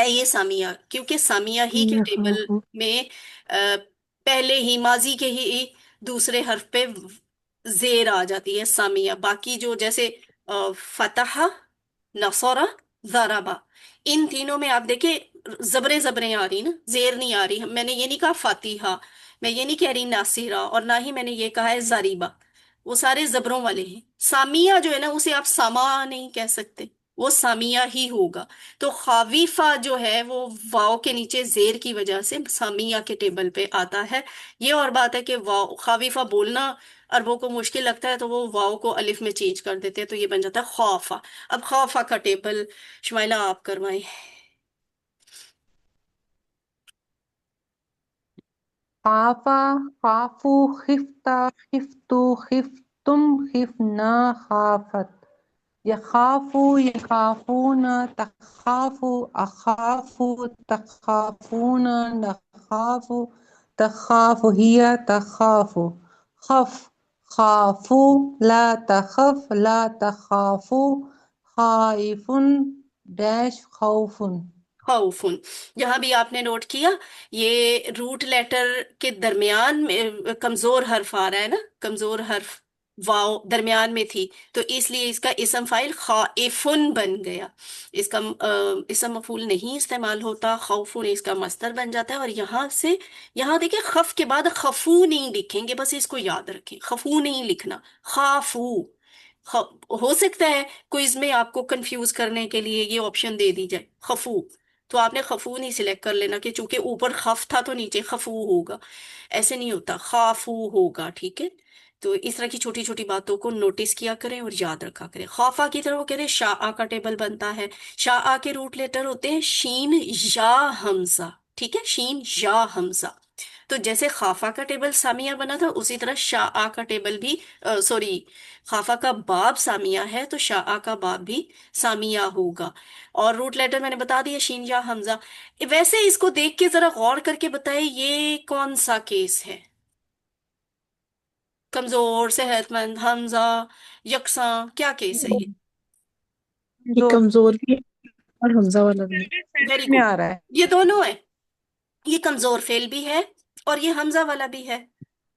ये सामिया, क्योंकि सामिया ही के ये हाँ टेबल हाँ। में पहले ही माजी के ही दूसरे हर्फ पे जेर आ जाती है सामिया। बाकी जो जैसे फतहा, नसरा, जराबा, इन तीनों में आप देखें जबरें जबरें आ रही ना, जेर नहीं आ रही। मैंने ये नहीं कहा फातिहा, मैं ये नहीं कह रही नासिरा, और ना ही मैंने ये कहा है जारिबा। वो सारे जबरों वाले हैं। सामिया जो है ना, उसे आप सामा नहीं कह सकते, वो सामिया ही होगा। तो खावीफा जो है वो वाव के नीचे जेर की वजह से सामिया के टेबल पे आता है। ये और बात है कि वाव खावीफा बोलना अरबों को मुश्किल लगता है, तो वो वाव को अलिफ में चेंज कर देते हैं, तो ये बन जाता है खौफा। अब खौफा का टेबल शुमाइला आप करवाएं। خافا. خافو. خفتا. خفتو. خفتم. خفنا. خافت. يخاف. يخافون. تخاف. أخاف. تخافون. نخاف. تخاف هي. تخاف. خف. خافوا. لا تخف. لا تخافوا. خائف. داش خوف. खौफुन। यहाँ भी आपने नोट किया, ये रूट लेटर के दरमियान में कमजोर हर्फ आ रहा है ना, कमजोर हर्फ वाव दरमियान में थी, तो इसलिए इसका इसम फाइल खाइफुन बन गया। इसका इसम मफूल नहीं इस्तेमाल होता, खौफुन इसका मस्दर बन जाता है। और यहाँ से यहाँ देखिए, खफ के बाद खफू नहीं लिखेंगे, बस इसको याद रखें, खफू नहीं लिखना, खाफू। हो सकता है क्विज में आपको कंफ्यूज करने के लिए ये ऑप्शन दे दी जाए खफू, तो आपने खफू नहीं सिलेक्ट कर लेना कि चूंकि ऊपर खफ था तो नीचे खफू होगा। ऐसे नहीं होता, खाफू होगा। ठीक है। तो इस तरह की छोटी छोटी बातों को नोटिस किया करें और याद रखा करें। खौफा की तरह वो कह रहे हैं शाह का टेबल बनता है। शाह के रूट लेटर होते हैं शीन या हमजा। ठीक है, शीन या हमजा। तो जैसे खाफा का टेबल सामिया बना था, उसी तरह शाह का टेबल भी, सॉरी, खाफा का बाब सामिया है तो शाह का बाब भी सामिया होगा। और रूट लेटर मैंने बता दिया शीन या हमजा। वैसे इसको देख के जरा गौर करके बताइए, ये कौन सा केस है? कमजोर, सेहतमंद, हमजा, यकसा, क्या केस है ये? ये जो कमजोर भी है और हमजा वाला भी है। वेरी में गुड। आ रहा है. ये दोनों है, ये कमजोर फेल भी है और ये हमजा वाला भी है।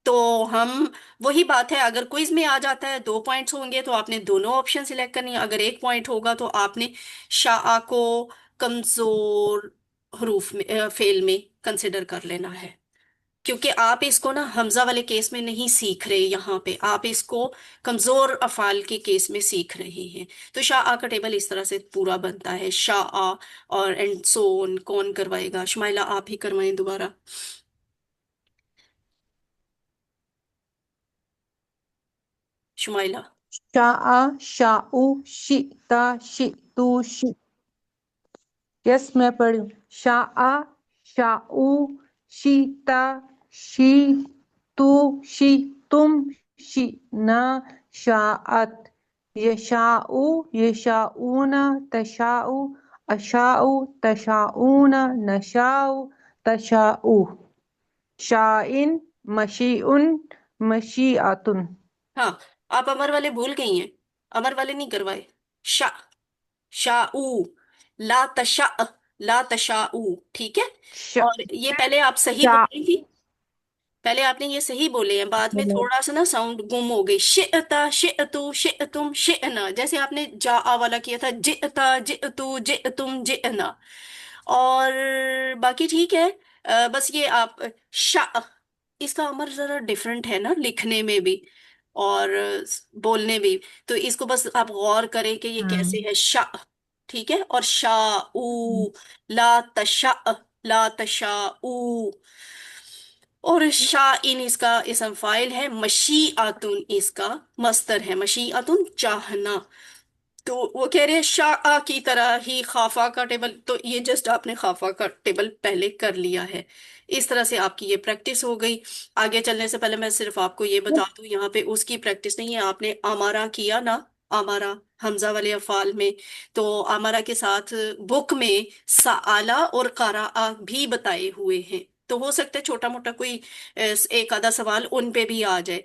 तो हम, वही बात है, अगर क्विज में आ जाता है 2 पॉइंट्स होंगे तो आपने दोनों ऑप्शन सिलेक्ट करनी है, अगर 1 पॉइंट होगा तो आपने शाह को कमजोर हरूफ में फेल में कंसिडर कर लेना है। क्योंकि आप इसको ना हमजा वाले केस में नहीं सीख रहे, यहाँ पे आप इसको कमजोर अफाल के केस में सीख रहे हैं। तो शाह का टेबल इस तरह से पूरा बनता है, शाह। और एंड सोन कौन करवाएगा? शुमाइला आप ही करवाएं दोबारा। शुमाइला। शा'a. शा'u. शिता. शितु. यस, मैं पढ़ी हूँ. शा'a. शा'u. शीता. शीतु. शीतुम. शीना. शाअत. यशाउ. यशाऊना. तशाउ. अशाउ. तशाऊना. नशाउ. तशाउ. शाइन. मशीउन. मशीआतुन. हाँ, आप अमर वाले भूल गई हैं, अमर वाले नहीं करवाए। शा, शाऊ, ला तशा, ला तशाऊ। ठीक है। शा. और ये पहले आप सही शा. बोली थी, पहले आपने ये सही बोले हैं, बाद में थोड़ा सा ना साउंड गुम हो गई। शिअता, शिअतु, शिअतुम, शिअना, जैसे आपने जा आ वाला किया था, जिअता, जिअतु, जिअतुम, जिअना। اور باقی ٹھیک ہے. بس یہ آپ شا اس کا امر ذرا ڈفرینٹ ہے نا لکھنے میں بھی اور بولنے بھی. تو اس کو بس آپ غور کریں کہ یہ کیسے ہے. شا ٹھیک ہے. اور شا او لا تشا لا تشا او. اور شائن اس کا اسم فاعل ہے. مشیعتن اس کا مصدر ہے. مشیعتن چاہنا. تو وہ کہہ رہے ہیں شاء کی طرح ہی خافا کا ٹیبل. تو یہ جسٹ آپ نے خافا کا ٹیبل پہلے کر لیا ہے. اس طرح سے آپ کی یہ پریکٹس ہو گئی. آگے چلنے سے پہلے میں صرف آپ کو یہ بتا دوں یہاں پہ اس کی پریکٹس نہیں ہے. آپ نے آمارا کیا نا. آمارا حمزہ والے افعال میں. تو آمارا کے ساتھ بک میں سآلہ اور قرأ بھی بتائے ہوئے ہیں. تو ہو سکتا ہے چھوٹا موٹا کوئی ایک آدھا سوال ان پہ بھی آ جائے.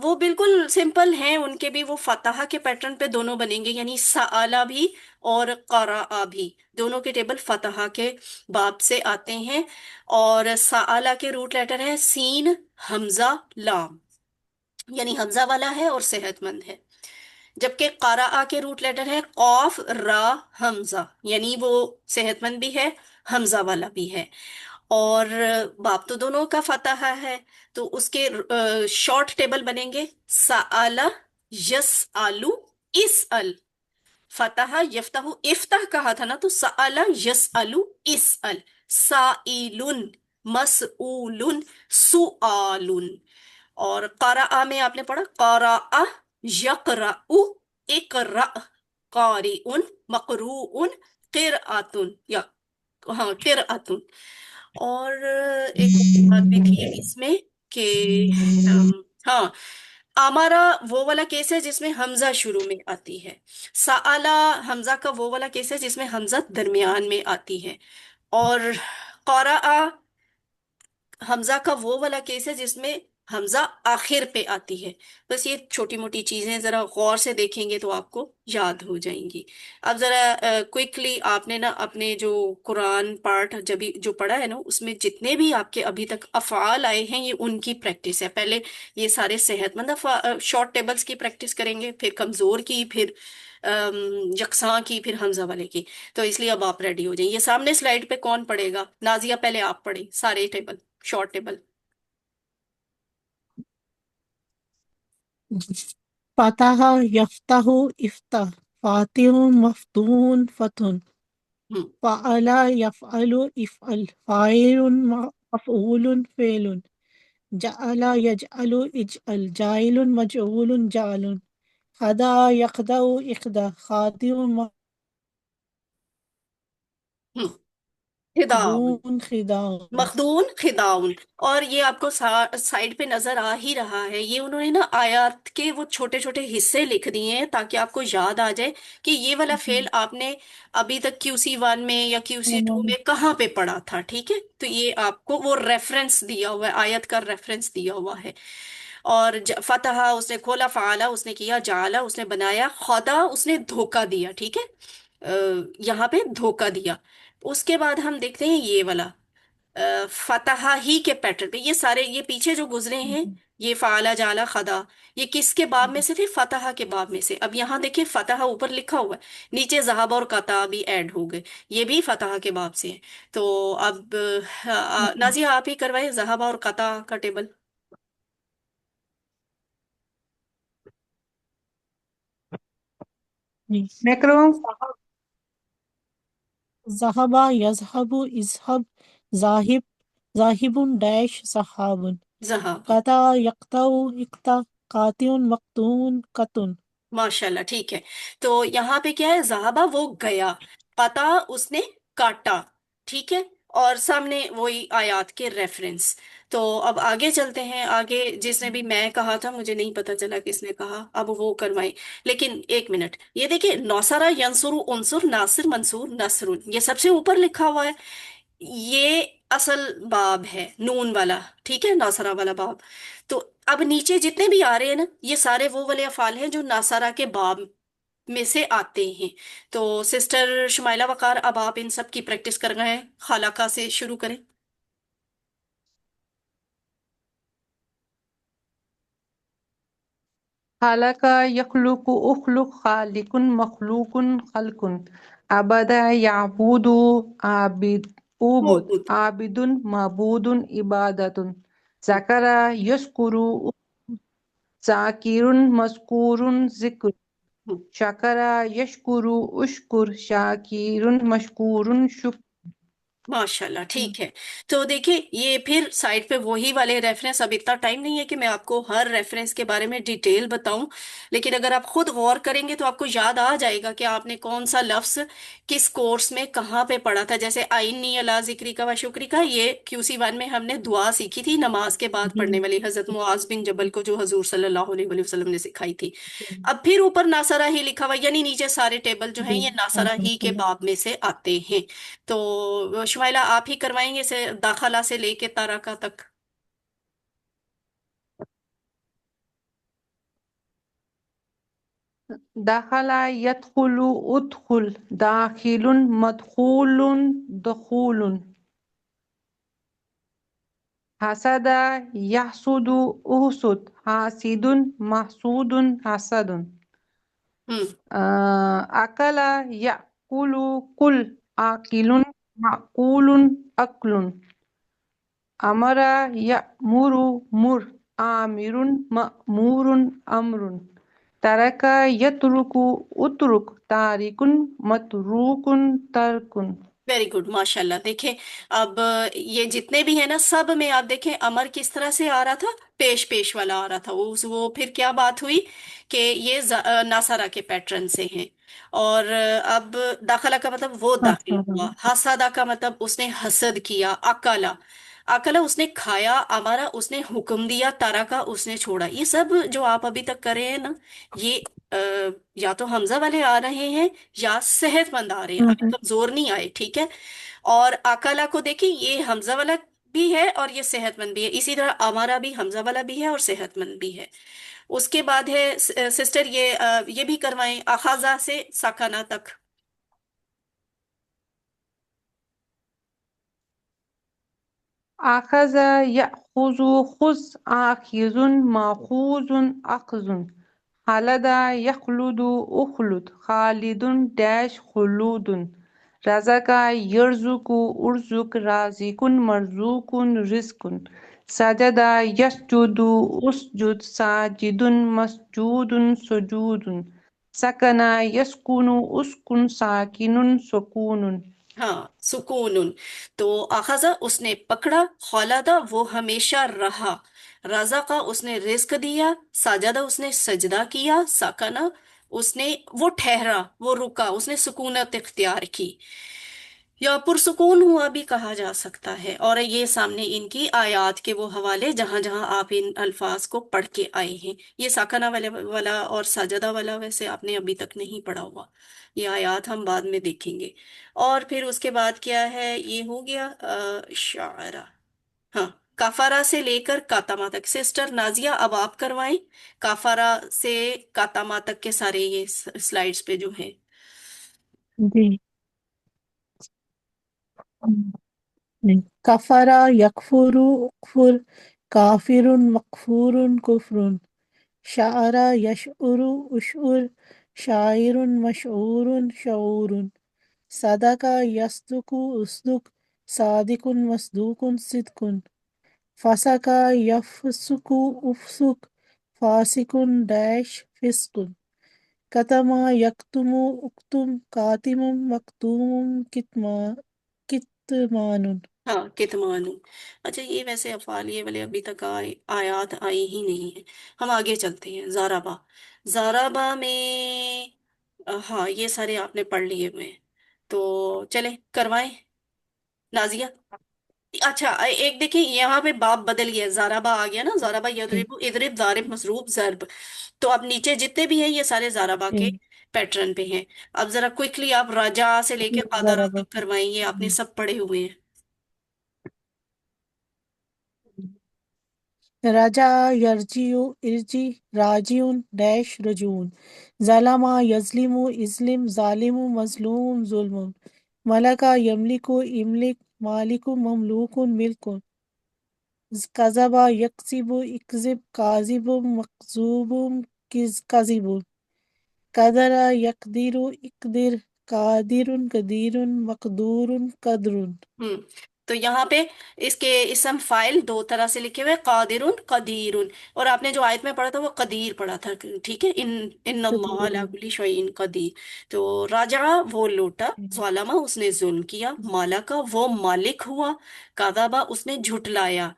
وہ بالکل سمپل ہیں. ان کے بھی وہ فتح کے پیٹرن پہ دونوں بنیں گے. یعنی سآلہ بھی اور قرأ بھی دونوں کے ٹیبل فتح کے باب سے آتے ہیں. اور سآلہ کے روٹ لیٹر ہے سین حمزہ لام. یعنی حمزہ والا ہے اور صحت مند ہے. جبکہ قرأ کے روٹ لیٹر ہے قاف را حمزہ. یعنی وہ صحت مند بھی ہے حمزہ والا بھی ہے. اور باپ تو دونوں کا فتح ہے. تو اس کے شارٹ ٹیبل بنیں گے. سآلہ یس آلو اس ال. فتح یفتح افتح کہا تھا نا. تو سآلہ یس آلو اس ال. سائلن مسئولن سؤالن. اور قرأ میں آپ نے پڑھا قرأ یقرأ اقرأ قارئن مقروءن قرأتن یا ہاں قرأتن. اور ایک اور بات بھی تھی اس میں کہ ہاں آمارا وہ والا کیس ہے جس میں حمزہ شروع میں آتی ہے. سآلہ حمزہ کا وہ والا کیس ہے جس میں حمزہ درمیان میں آتی ہے. اور قرأ حمزہ کا وہ والا کیس ہے جس میں حمزہ آخر پہ آتی ہے. بس یہ چھوٹی موٹی چیزیں ذرا غور سے دیکھیں گے تو آپ کو یاد ہو جائیں گی. اب ذرا کوئکلی آپ نے نا اپنے جو قرآن پارٹ جب جو پڑھا ہے نا اس میں جتنے بھی آپ کے ابھی تک افعال آئے ہیں یہ ان کی پریکٹس ہے. پہلے یہ سارے صحت مند شارٹ ٹیبلز کی پریکٹس کریں گے. پھر کمزور کی. پھر یکساں کی. پھر حمزہ والے کی. تو اس لیے اب آپ ریڈی ہو جائیں. یہ سامنے سلائیڈ پہ کون پڑھے گا؟ نازیہ پہلے آپ پڑھیں سارے ٹیبل شارٹ ٹیبل. فتح یفتح افتح فاتح مفتون فتح ہم، فعل یفعل افعل فاعل مفعول فعل جعل یجعل اجعل جاعل مجعول جعل خدا یخدع اخدع خادع ہم، خداون مخدوم خداع. مخدون خداون. اور یہ آپ کو سائڈ پہ نظر آ ہی رہا ہے. یہ انہوں نے نا آیات کے وہ چھوٹے چھوٹے حصے لکھ دیے ہیں تاکہ آپ کو یاد آ جائے کہ یہ والا فعل آپ نے ابھی تک QC 1 میں یا QC 2 میں کہاں پہ پڑھا تھا. ٹھیک ہے. تو یہ آپ کو وہ ریفرنس دیا ہوا ہے. آیت کا ریفرنس دیا ہوا ہے. اور فتح اس نے کھولا. فعلا اس نے کیا. جعلا اس نے بنایا. خدا اس نے دھوکا دیا. ٹھیک ہے. یہاں پہ دھوکا دیا. اس کے بعد ہم دیکھتے ہیں یہ والا فتح ہی کے پیٹرن پہ. یہ سارے یہ پیچھے جو گزرے ہیں یہ فعلا جعلا خدا یہ کس کے باب میں سے تھے؟ فتح کے باب میں سے. اب یہاں دیکھیں فتح اوپر لکھا ہوا ہے. نیچے ذہب اور قطع بھی ایڈ ہو گئے. یہ بھی فتح کے باب سے ہے. تو اب نازیہ آپ ہی کروائیں ذہب اور قطع کا ٹیبل. میں کروں؟ ذهب يذهب اذهب ذاهب ذاهب ڈیش ذهاب ذہب. قطع يقطع اقطع قاطع مقطوع قطن. ماشاء اللہ. ٹھیک ہے. تو یہاں پہ کیا ہے؟ ذہبہ وہ گیا. قطع اس نے کاٹا. ٹھیک ہے. اور سامنے وہی آیات کے ریفرنس. تو اب آگے چلتے ہیں. آگے جس نے بھی میں کہا تھا مجھے نہیں پتا چلا کس نے کہا. اب وہ کروائیں. لیکن ایک منٹ یہ دیکھیں نوسرا ینصر انصر ناصر منصور نصر یہ سب سے اوپر لکھا ہوا ہے. یہ اصل باب ہے نون والا. ٹھیک ہے. نوسرا والا باب. تو اب نیچے جتنے بھی آ رہے ہیں نا یہ سارے وہ والے افعال ہیں جو ناسارا کے باب میں سے آتے ہیں. تو سسٹر شمائلہ وقار اب آپ ان سب کی پریکٹس کر رہے ہیں. خالقہ سے شروع کریں. خالق یخلق اخلق خالق مخلوق خلق عبد يعبد عابد عبد موجود. عابد معبود عبادة ذكر يذكر ذاكر مذكور ذكر شكر يشكر اشكر شاكر مشكور شكر. माशाल्लाह, ठीक है. तो देखिए, ये फिर साइड पे वही वाले रेफरेंस. अब इतना टाइम नहीं है कि मैं आपको हर रेफरेंस के बारे में डिटेल बताऊं, लेकिन अगर आप खुद गौर करेंगे तो आपको याद आ जाएगा कि आपने कौन सा लफ्ज किस कोर्स में कहाँ पे पढ़ा था. जैसे आइन्नी अला जिक्री का व शुक्री का, ये QC 1 में हमने दुआ सीखी थी नमाज के बाद जी पढ़ने वाली, हजरत मुआज बिन जबल को जो हजूर सल्लल्लाहु अलैहि वसल्लम ने सिखाई थी. जी अब फिर ऊपर नासरा ही लिखा हुआ, यानी नीचे सारे टेबल जो हैं जी, ये नासरा माशा ही के अल्लाह। बाब में से आते हैं. तो शुमाइला, आप ही करवाएंगे से दाखला से लेके तारका तक. دخل يدخل ادخل داخل مدخول دخول حسد يحسد احسد حاسد محسود حسد हम्म. أكل يأكل كل آكل مأكول أكل أمر يأمر مر آمر مأمور أمر ترك يترك اترك تارك متروك ترك. वेरी गुड, माशाल्लाह. देखें, अब ये जितने भी है ना, सब में आप देखें अमर किस तरह से आ रहा था, पेश पेश वाला आ रहा था. वो फिर क्या बात हुई कि ये नासारा के पैटर्न से हैं. और अब दाखला का मतलब वो माशा दाखिल हुआ. अल्लाह। हसादा का मतलब उसने हसद किया. अकाला, अकला उसने खाया. अमारा उसने हुक्म दिया. तारा का उसने छोड़ा. ये सब जो आप अभी तक कर रहे हैं ना, ये अ, या तो हमजा वाले आ रहे हैं या सेहतमंद आ रहे हैं, अभी हम्म, कमजोर नहीं आए. ठीक है. और अकाला को देखिए, ये हमजा वाला भी है और ये सेहतमंद भी है. इसी तरह हमारा भी हमजा वाला भी है और सेहतमंद भी है. उसके बाद है सिस्टर, ये भी करवाएं अखाजा से साकाना तक. أخذ يأخذ خذ آخذ مأخوذ أخذ خلد يخلد أخلد خالد داش خلود رزق يرزق أرزق رازق مرزوق رزق سجد يسجد أسجد ساجد مسجود سجود سكن يسكن أسكن ساكن سكون. हाँ, सुकून. तो अखाजा उसने पकड़ा. खौलादा वो हमेशा रहा. रजा का उसने रिस्क दिया. साजदा उसने सजदा किया. साकना उसने वो ठहरा, वो रुका, उसने सुकूनत इख्तियार की, या पुरसुकून हुआ भी कहा जा सकता है. और ये सामने इनकी आयत के वो हवाले जहां जहां आप इन अल्फाज को पढ़ के आए हैं. ये साकना वाले वाला और साजदा वाला वैसे आपने अभी तक नहीं पढ़ा हुआ. ये आयत हम बाद में देखेंगे. और फिर उसके बाद क्या है, ये हो गया शायरा. हाँ, काफारा से लेकर कातामा तक. सिस्टर नाजिया, अब आप करवाएं काफारा से कातामा तक के सारे ये स्लाइड्स पे जो हैं. जी। नहीं। कफरा यकफुरु उकफुर काफिरुन मकफूरुन कुफरुन शाअरा यशउरु उशउर शाइरुन मशऊरुन शऊरुन सदका यस्दुकु उसदुक सादिकुन मस्दूकुन सिदकुन फसका यफसुकु उफसुक फासिकुन डैश फिस्कुन कतमा यक्तुमु उक्तुम कातिमुम मक्तूमुम कितमानुन। हाँ, कितमानु. अच्छा, ये वैसे अफ़ाल ये वाले अभी तक आयात आई ही नहीं है. हम आगे चलते हैं. जाराबा. जाराबा में हाँ, ये सारे आपने पढ़ लिए हुए हैं. तो चले करवाएं नाजिया. अच्छा, एक देखिए, यहाँ पे बाप बदल गया. जाराबा आ गया ना, जाराबा जी यदरिबु इदरिब जारिब मसरूब जरब. तो अब नीचे जितने भी हैं ये सारे जाराबा के जी पैटर्न पे हैं. अब जरा क्विकली आप राजा से लेके जी, कादरा बराबर। तक करवाएंगे, आपने सब पढ़े हुए हैं. रजा यरजियु इरजी राजिउन डैश रजून जलमा यजलिमु इस्लिम जालिमु मजलूम जुल्मुन मलका यमलिकु इमलिक मालिकु ममलूकुन मिल्कुन कज़बा यक्सिबु इक्जिब काजिबु मकजूबुम किज कजिबुन कदरा यकदिरु इकदिर कादिरुन कदीरुन मकदूरुन कदरुन। हम्म। तो यहाँ पे इसके इसम फाइल दो तरह से लिखे हुए, कादिरुन कदीरुन। और आपने जो आयत में पढ़ा था वो कदीर पढ़ा था, ठीक है। इन अल्लाह अला कदीरुन। कुल्ली शैइन कदीर। तो राजा वो लौटा, ज़ालमा उसने जुल्म किया, मालका वो मालिक हुआ, कादाबा उसने झुटलाया,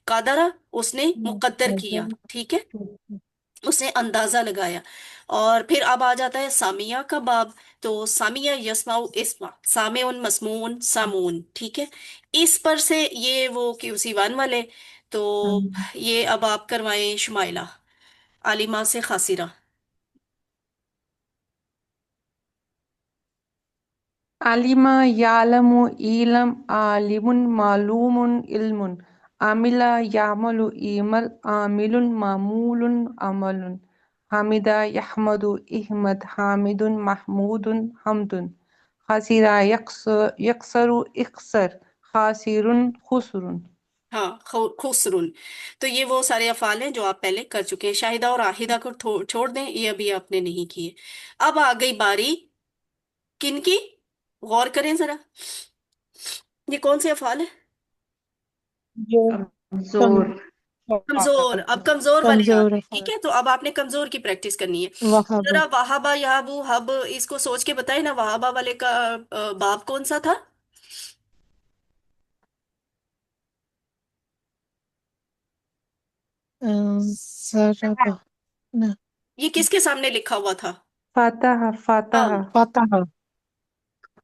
कादरा उसने मुकद्दर किया, हजम। ठीक है, उसने अंदाजा लगाया। और फिर अब आ जाता है सामिया का बाब। तो सामिया यस्माउ इस्मा सामेउन मसमून सामून, ठीक है। इस पर से ये वो क्यूसी वन वाले। तो ये अब आप करवाएं शुमाइला, आलिमा से खासिरा। अलिमा यालमु इलम आलिमुन मालूमुन इल्मुन आमिला यामलु इमल आमिलुन मामूलुन अमलुन हामिदा यहमदु इहमद हामिदुन महमूदुन हमदुन खसीरा यक्सरु इक्सर खासिरुन खुसरुन। हाँ, खुसरुन। तो ये वो सारे अफाल हैं जो आप पहले कर चुके हैं। शाहिदा और आहिदा को छोड़ दें, ये अभी आपने नहीं किए। अब आ गई बारी किनकी, गौर करें जरा, ये कौन से अफाल है। जो कम कमजोर। कमजोर, अब कमजोर वाले आ कमजोर गए, ठीक अफाल। है। तो अब आपने कमजोर की प्रैक्टिस करनी है। वहाब। जरा वहाबा याबू हब, इसको सोच के बताए ना, वहाबा वाले का बाब कौन सा था। जराबा ना। ये किसके सामने लिखा हुआ था। फातहा हाँ, फातहा। फतह।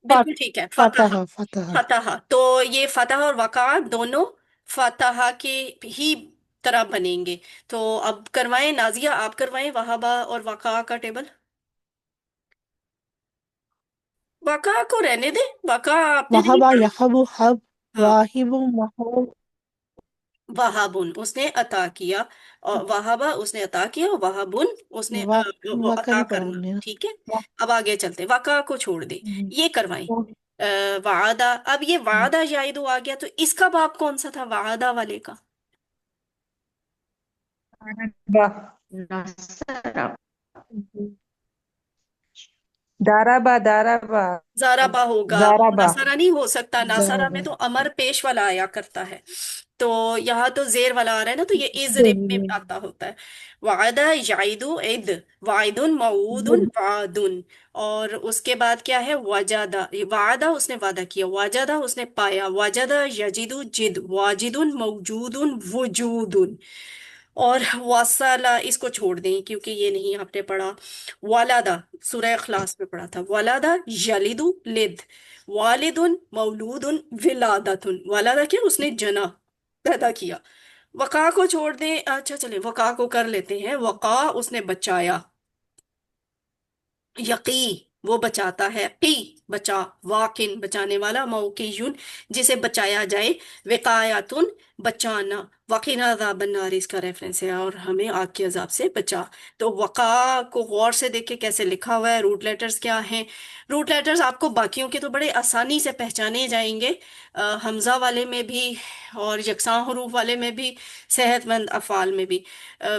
बिल्कुल ठीक है, फतह। फतह फतह। फतह, तो ये फतह और वका दोनों फतह के ही तरह बनेंगे। तो अब करवाएं नाजिया, आप करवाएं वहाबा और वका का टेबल। वका को रहने दे, वका आपने नहीं वहबा पढ़ा। यहबु हब। हाँ, वाहिबु महबूब। वहाबुन उसने अता किया, और वहाबा उसने अता किया, और वहाबुन उसने वो अता वकरी पढ़ा करना, हमने ना। ठीक है। वाह। अब आगे चलते, वका को छोड़ दे, ये करवाएं। वादा, अब ये वादा जायदू आ गया, तो इसका बाप कौन सा था वादा वाले का। नसरा। दाराबा दाराबा। जाराबा होगा, वो जाराबा। नासारा नहीं हो सकता, नासारा में जरबा। तो अमर पेश वाला आया करता है। तो यहाँ तो जेर वाला आ रहा है ना, तो ये इजरिब में आता होता है। वादा याइदु इद, वाइदुन मऊदुन वादुन। और उसके बाद क्या है, वजादा, ये वादा उसने वादा किया, वजादा उसने पाया, वजादा यजिदु जिद, वाजिदुन मौजूदुन वजूदुन। और वासला इसको छोड़ दें क्योंकि ये नहीं आपने पढ़ा। वालादा सूरह इखलास में पढ़ा था, वालादा यलिदु लिद, वालिदुन मौलूदुन विलादतुन। वालादा क्या, उसने जना, पैदा किया। वका को छोड़ दें, अच्छा चले वका को कर लेते हैं। वका उसने बचाया, यकी वो बचाता है, की बचा, वाकिन बचाने वाला, मौकीयुन जिसे बचाया जाए, विकायातुन बचाना, वकीना अज़ाबन्नार इसका रेफरेंस है, और हमें आग के अजाब से बचा। तो वका को गौर से देखे कैसे लिखा हुआ है, रूट लेटर्स क्या हैं। रूट लेटर्स आपको बाकियों के तो बड़े आसानी से पहचाने जाएंगे, हमजा वाले में भी और यकसां हरूफ वाले में भी, सेहतमंद अफ़ाल में भी। अ,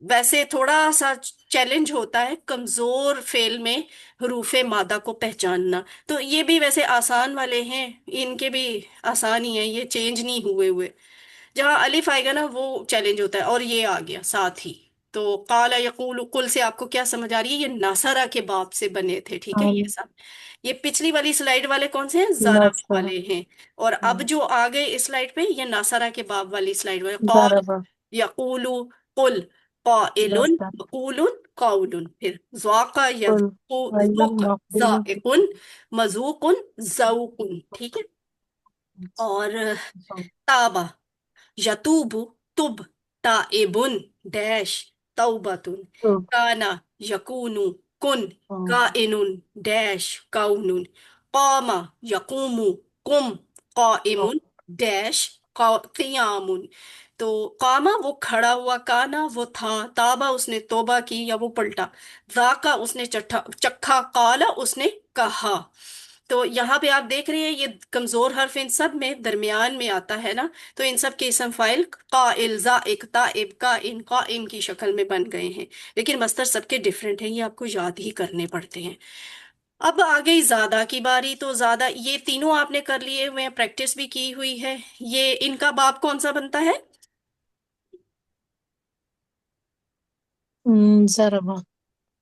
वैसे थोड़ा सा चैलेंज होता है कमजोर फेल में हरूफे मादा को पहचानना। तो ये भी वैसे आसान वाले हैं, इनके भी आसान ही है, ये चेंज नहीं हुए हुए। जहाँ अलिफ आएगा ना वो चैलेंज होता है, और ये आ गया साथ ही। तो काला यकूल कुल से आपको क्या समझ आ रही है, ये नासरा के बाप से बने थे, ठीक है ये सब। ये पिछली वाली स्लाइड वाले कौन से हैं, जारब नसरा। वाले हैं। और अब जो आ गए इस स्लाइड पे, ये नासरा के बाप वाली स्लाइड वाले। कौल जरबा। यकूलु कुल, काइलुन दस्ता। मकूलुन कौलुन। फिर ज़ाक़ा कुल। यज़ूक़ु वैलन ज़ुक़, मकुल। ज़ाइक़ुन मज़ूक़ुन ज़ौक़ुन, ठीक है। और ताबा यतूबु तुब, ताइबुन डैश तौबतुन, काना यकूनु कुन, काइनुन डैश काउनुन, कामा यकूमु कुम, काइमुन डैश क़ियामुन। तो कामा वो खड़ा हुआ, काना वो था, ताबा उसने तौबा की या वो पलटा, जाका उसने चट्ठा चखा, काला उसने कहा। तो यहाँ पे आप देख रहे हैं ये कमजोर हर्फ इन सब में दरमियान में आता है ना। तो इन सब के इसम फाइल काइल, जाइक, ताइब, काइन की शक्ल में बन गए हैं। लेकिन मस्तर सबके डिफरेंट हैं, ये आपको याद ही करने पड़ते हैं। अब आ गई ज्यादा की बारी। तो ज्यादा ये तीनों आपने कर लिए हुए हैं, प्रैक्टिस भी की हुई है। ये इनका बाब कौन सा बनता है? ज़रबा।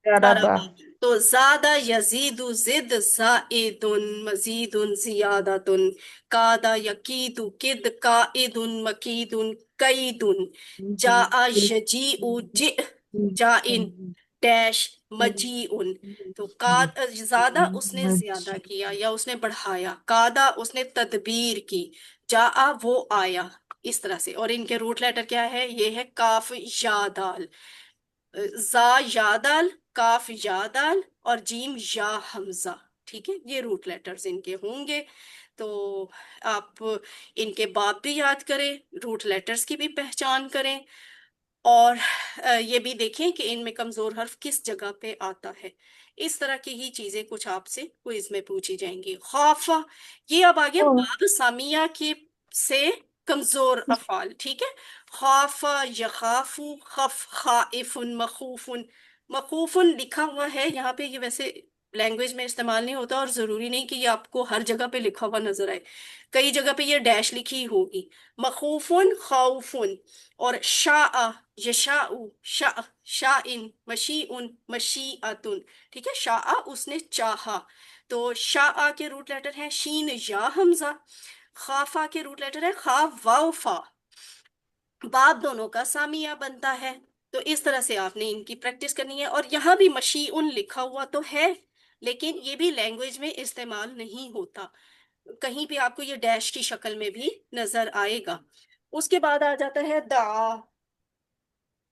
ضربة. ज़रबा। तो ज्यादा यजीदु जिद जाइदुन मजीदुन जियादतुन। कादा यकीदु किद काइदुन मकीदुन कईदुन। जाआ यजीउ जि जाइन डैश मजीउन। तो का ज्यादा उसने ज्यादा किया या उसने बढ़ाया, कादा उसने तदबीर की, जाआ वो आया। इस तरह से। और इनके रूट लेटर क्या है? ये है काफ या दाल। जा यादाल, काफ यादाल, और जीम या हमजा। ठीक है, ये रूट लेटर्स इनके होंगे। तो आप इनके बाब भी याद करें, रूट लेटर्स की भी पहचान करें, और ये भी देखें कि इनमें कमजोर हर्फ किस जगह पे आता है। इस तरह की ही चीजें कुछ आपसे क्विज में पूछी जाएंगी। खौफा, ये अब आ गया और बाब सामिया के से कमजोर अफाल। ठीक है। खौफा यखाफू खफ खाइफुन मखूफुन। मखूफुन लिखा हुआ है यहाँ पे, ये वैसे लैंग्वेज में इस्तेमाल नहीं होता, और जरूरी नहीं कि ये आपको हर जगह पे लिखा हुआ नजर आए। कई जगह पे ये डैश लिखी होगी। मखूफुन खौफुन। और शाआ यशाउ शा शाइन मशीउन मशीअतुन। ठीक है, शाआ उसने चाहा। तो शाआ के रूट लेटर है शीन या हमजा। खाफा के रूट लेटर है खा वाव फा। बाब दोनों का सामिया बनता है। तो इस तरह से आपने इनकी प्रैक्टिस करनी है। और यहाँ भी मशीउन लिखा हुआ तो है, लेकिन ये भी लैंग्वेज में इस्तेमाल नहीं होता। कहीं भी आपको ये डैश की शक्ल में भी नजर आएगा। उसके बाद आ जाता है दा।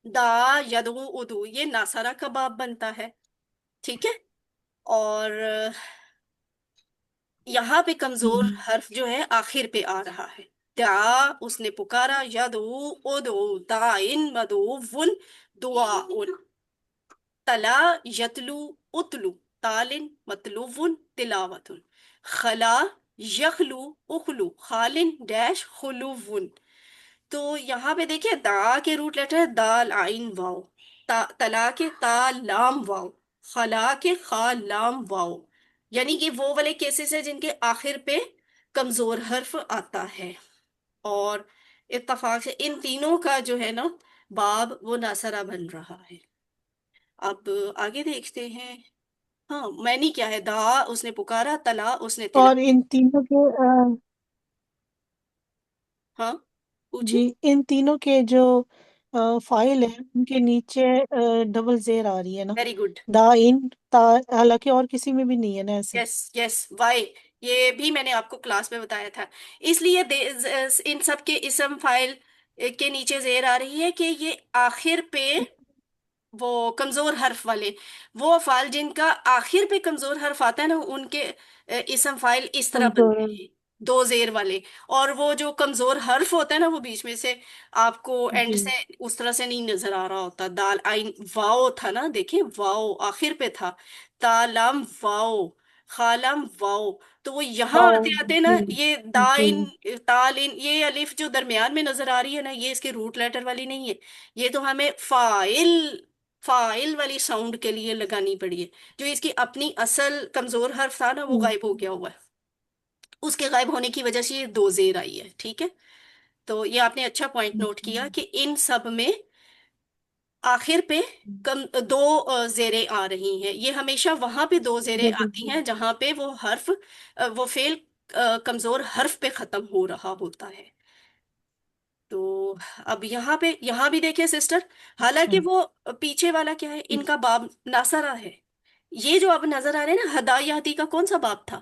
दा यदू उदू, ये नासारा कबाब बनता है। ठीक है। और यहाँ पे कमजोर हर्फ जो है आखिर पे आ रहा है। दा उसने पुकारा, यदू उदू दाइन मदूवन दुआउन। तला यतलू उतलू तालिन मतलूवन तिलावतुन। खला यखलू उखलू खालिन डैश खुलूवन। तो यहाँ पे देखिए दा के रूट लेटर है दाल आइन वाव। तला के ता लाम वाव। खला के खा लाम वाव। यानी कि वो वाले केसेस है जिनके आखिर पे कमजोर हर्फ आता है। और इत्तफाक से इन तीनों का जो है ना बाब, वो नासरा बन रहा है। अब आगे देखते हैं। हाँ, मैंने क्या है, दा उसने पुकारा, तला उसने तिला। और इन तीनों के हाँ, जी, पूछिए। इन तीनों के जो फाइल है उनके नीचे डबल जेर आ रही है ना। Very good. दा इन ता, हालांकि और किसी में भी नहीं है ना ऐसे। Yes yes, why. ये भी मैंने आपको क्लास में बताया था। इसलिए इन सब के इसम फाइल के नीचे जेर आ रही है कि ये आखिर पे वो कमजोर हर्फ वाले, वो अफाल जिनका आखिर पे कमजोर हर्फ आता है ना, उनके इसम फाइल इस तरह कमजोर बनते है। हैं, दो जेर वाले। और वो जो कमजोर हर्फ होता है ना, वो बीच में से आपको एंड जी। से उस तरह से नहीं नजर आ रहा होता। दाल आइन वाओ था ना, देखिए वाओ आखिर पे था। तालाम वाओ, खालाम वाओ। तो वो यहाँ वाओ। आते आते ना, जी। ये जी। दाइन तालिन, ये अलिफ जो दरमियान में नजर आ रही है ना, ये इसके रूट लेटर वाली नहीं है। ये तो हमें फाइल फाइल वाली साउंड के लिए लगानी पड़ी है। जो इसकी अपनी असल कमजोर हर्फ था ना, वो गायब हो गया हुआ है। उसके गायब होने की वजह से ये दो जेर आई है। ठीक है। तो ये आपने अच्छा पॉइंट नोट किया कि इन सब में आखिर पे कम दो जेरें आ रही हैं। ये हमेशा वहां पे दो जेरें आती हैं जहां पे वो हर्फ वो फेल कमजोर हर्फ पे खत्म हो रहा होता है। तो अब यहाँ भी देखिए सिस्टर, हालांकि अच्छा। वो पीछे वाला क्या है, इनका बाब नासरा है। ये जो अब नजर आ रहे हैं ना, हदायती का कौन सा बाब था?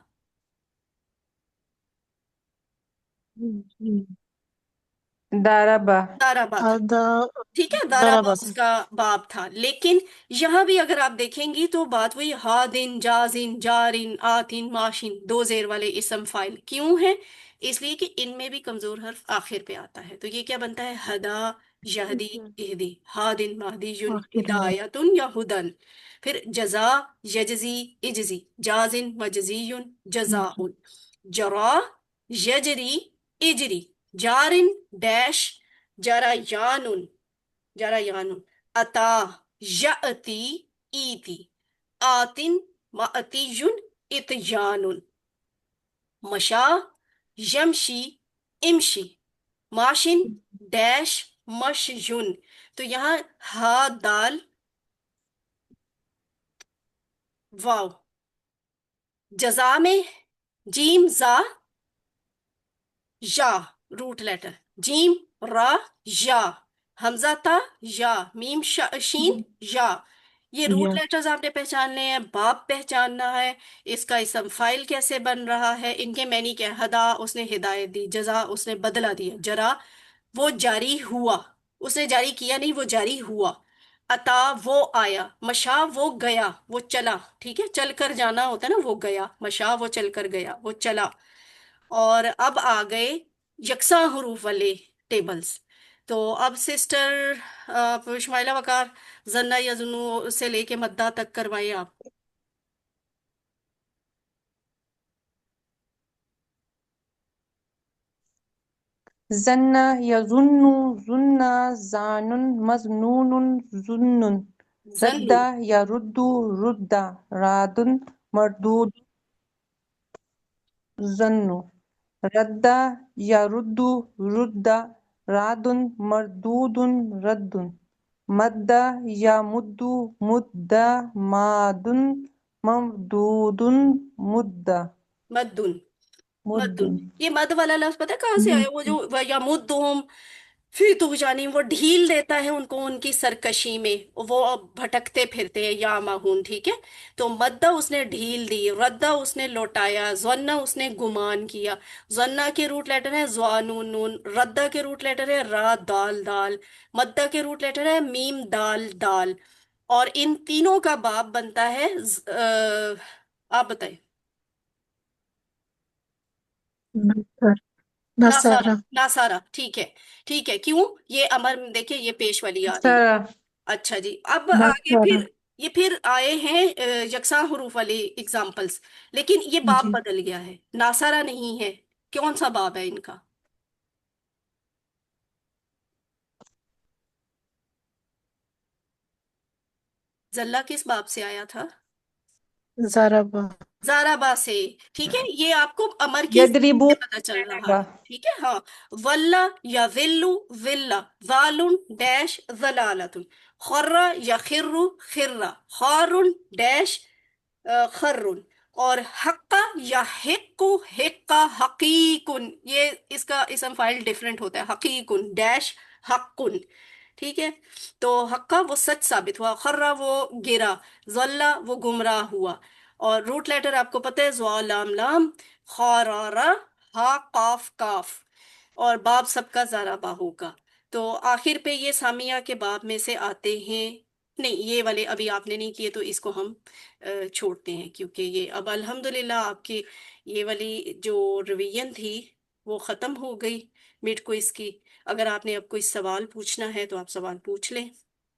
जी। ضربة. दाराबा था। अदा ठीक है, दाराबा दराबत। उसका बाप था। लेकिन यहाँ भी अगर आप देखेंगी तो बात वही, हादिन जाजिन जारिन आतिन माशिन, दो जेर वाले इसम फाइल क्यों है? इसलिए कि इनमें भी कमजोर हर्फ आखिर पे आता है। तो ये क्या बनता है? हदा यहदी इहदी, हादिन महदीयुन आखिर में। हिदायतुन या हुदन। फिर जजा यजजी इजजी, जाजिन मजजीयुन जजाउन। जरा यजरी इजरी, जारिन डैश जरायानुन जरायानुन। अता याति ईति, आतिन मातियुन इत्यानुन। मशा यमशी इमशी। माशिन डैश मशयुन। तो यहाँ हा दाल वाव। जजा में जीम जा या, रूट लेटर जीम रा या, हमजा ता या, मीम शीन या। ये रूट या। लेटर्स आपने पहचानने हैं, बाप पहचानना है। इसका इसम फाइल कैसे बन रहा है, इनके मैनी क्या, हदा उसने हिदायत दी, जजा उसने बदला दिया, जरा वो जारी हुआ, उसने जारी किया नहीं, वो जारी हुआ। अता वो आया, मशा वो गया, वो चला। ठीक है, चल कर जाना होता है ना, वो गया, मशा वो चल कर गया, वो चला। और अब आ गए यकसा हरूफ वाले टेबल्स। तो अब सिस्टर शुमाइला वकार, जन्ना यजुनु से लेके मद्दा तक करवाइए आप। जन्ना यजुन्नु जुन्ना जानुन मजनूनुन जुन्नुन। जन्नु। रद्दा यरुद्दु रुद्दा रादुन मरदूद जन्नु। रद्दा यरुद्दु रुद्दा रादुन मरदूदुन रद्दुन। मद्दा यमुद्दु मुद्दा मादुन ममदूदुन मुद्दा मद्दुन। मद्दुन। मुद्दुन। ये मद वाला लफ्ज पता है कहाँ से आया? वो जो या मुद्दुम फिर तो जानी, वो ढील देता है उनको उनकी सरकशी में, वो अब भटकते फिरते हैं या माहून। ठीक है, तो मद्दा उसने ढील दी, रद्दा उसने लौटाया, जन्ना उसने गुमान किया। जन्ना के रूट लेटर है ज़ानून नून, रद्दा के रूट लेटर है रा दाल दाल, मद्दा के रूट लेटर है मीम दाल दाल। और इन तीनों का बाप बनता है आप बताइए। नसर। नासारा। नसारा। नासारा, ठीक है। ठीक है, क्यों? ये अमर देखिए, ये पेश वाली आ रही। सारा अच्छा जी, अब आगे नसारा। फिर ये फिर आए हैं यकसा हरूफ वाले एग्जाम्पल्स। लेकिन ये बाब जी। बदल गया है, नासारा नहीं है। कौन सा बाब है इनका? जल्ला किस बाब से आया था? जाराबा। जाराबा से। ठीक है, ये आपको अमर की यदरिबू से पता चल रहा बा है। ठीक है, हाँ। वल्ला या विल्लू विल्ला, वालुन डैश जलालतुन। खर्रा या खिर्रु खिर्रा, खारुन डैश खर्रुन। और हक्का या हिक्कु हिक्का हकीकुन, ये इसका इसम फाइल डिफरेंट होता है, हकीकुन डैश हक्कुन। ठीक है, तो हक्का वो सच साबित हुआ, खर्रा वो गिरा, जल्ला वो गुमराह हुआ। और रूट लेटर आपको पता है, ज़ा लाम लाम, खा रा रा, हा काफ काफ। और बाब सबका ज़ारा बाहू का। तो आखिर पे ये सामिया के बाब में से आते हैं। नहीं, ये वाले अभी आपने नहीं किए, तो इसको हम छोड़ते हैं, क्योंकि ये अब अल्हम्दुलिल्लाह आपकी ये वाली जो रिवीजन थी वो ख़त्म हो गई मिड क्विज की। अगर आपने अब कोई सवाल पूछना है तो आप सवाल पूछ लें।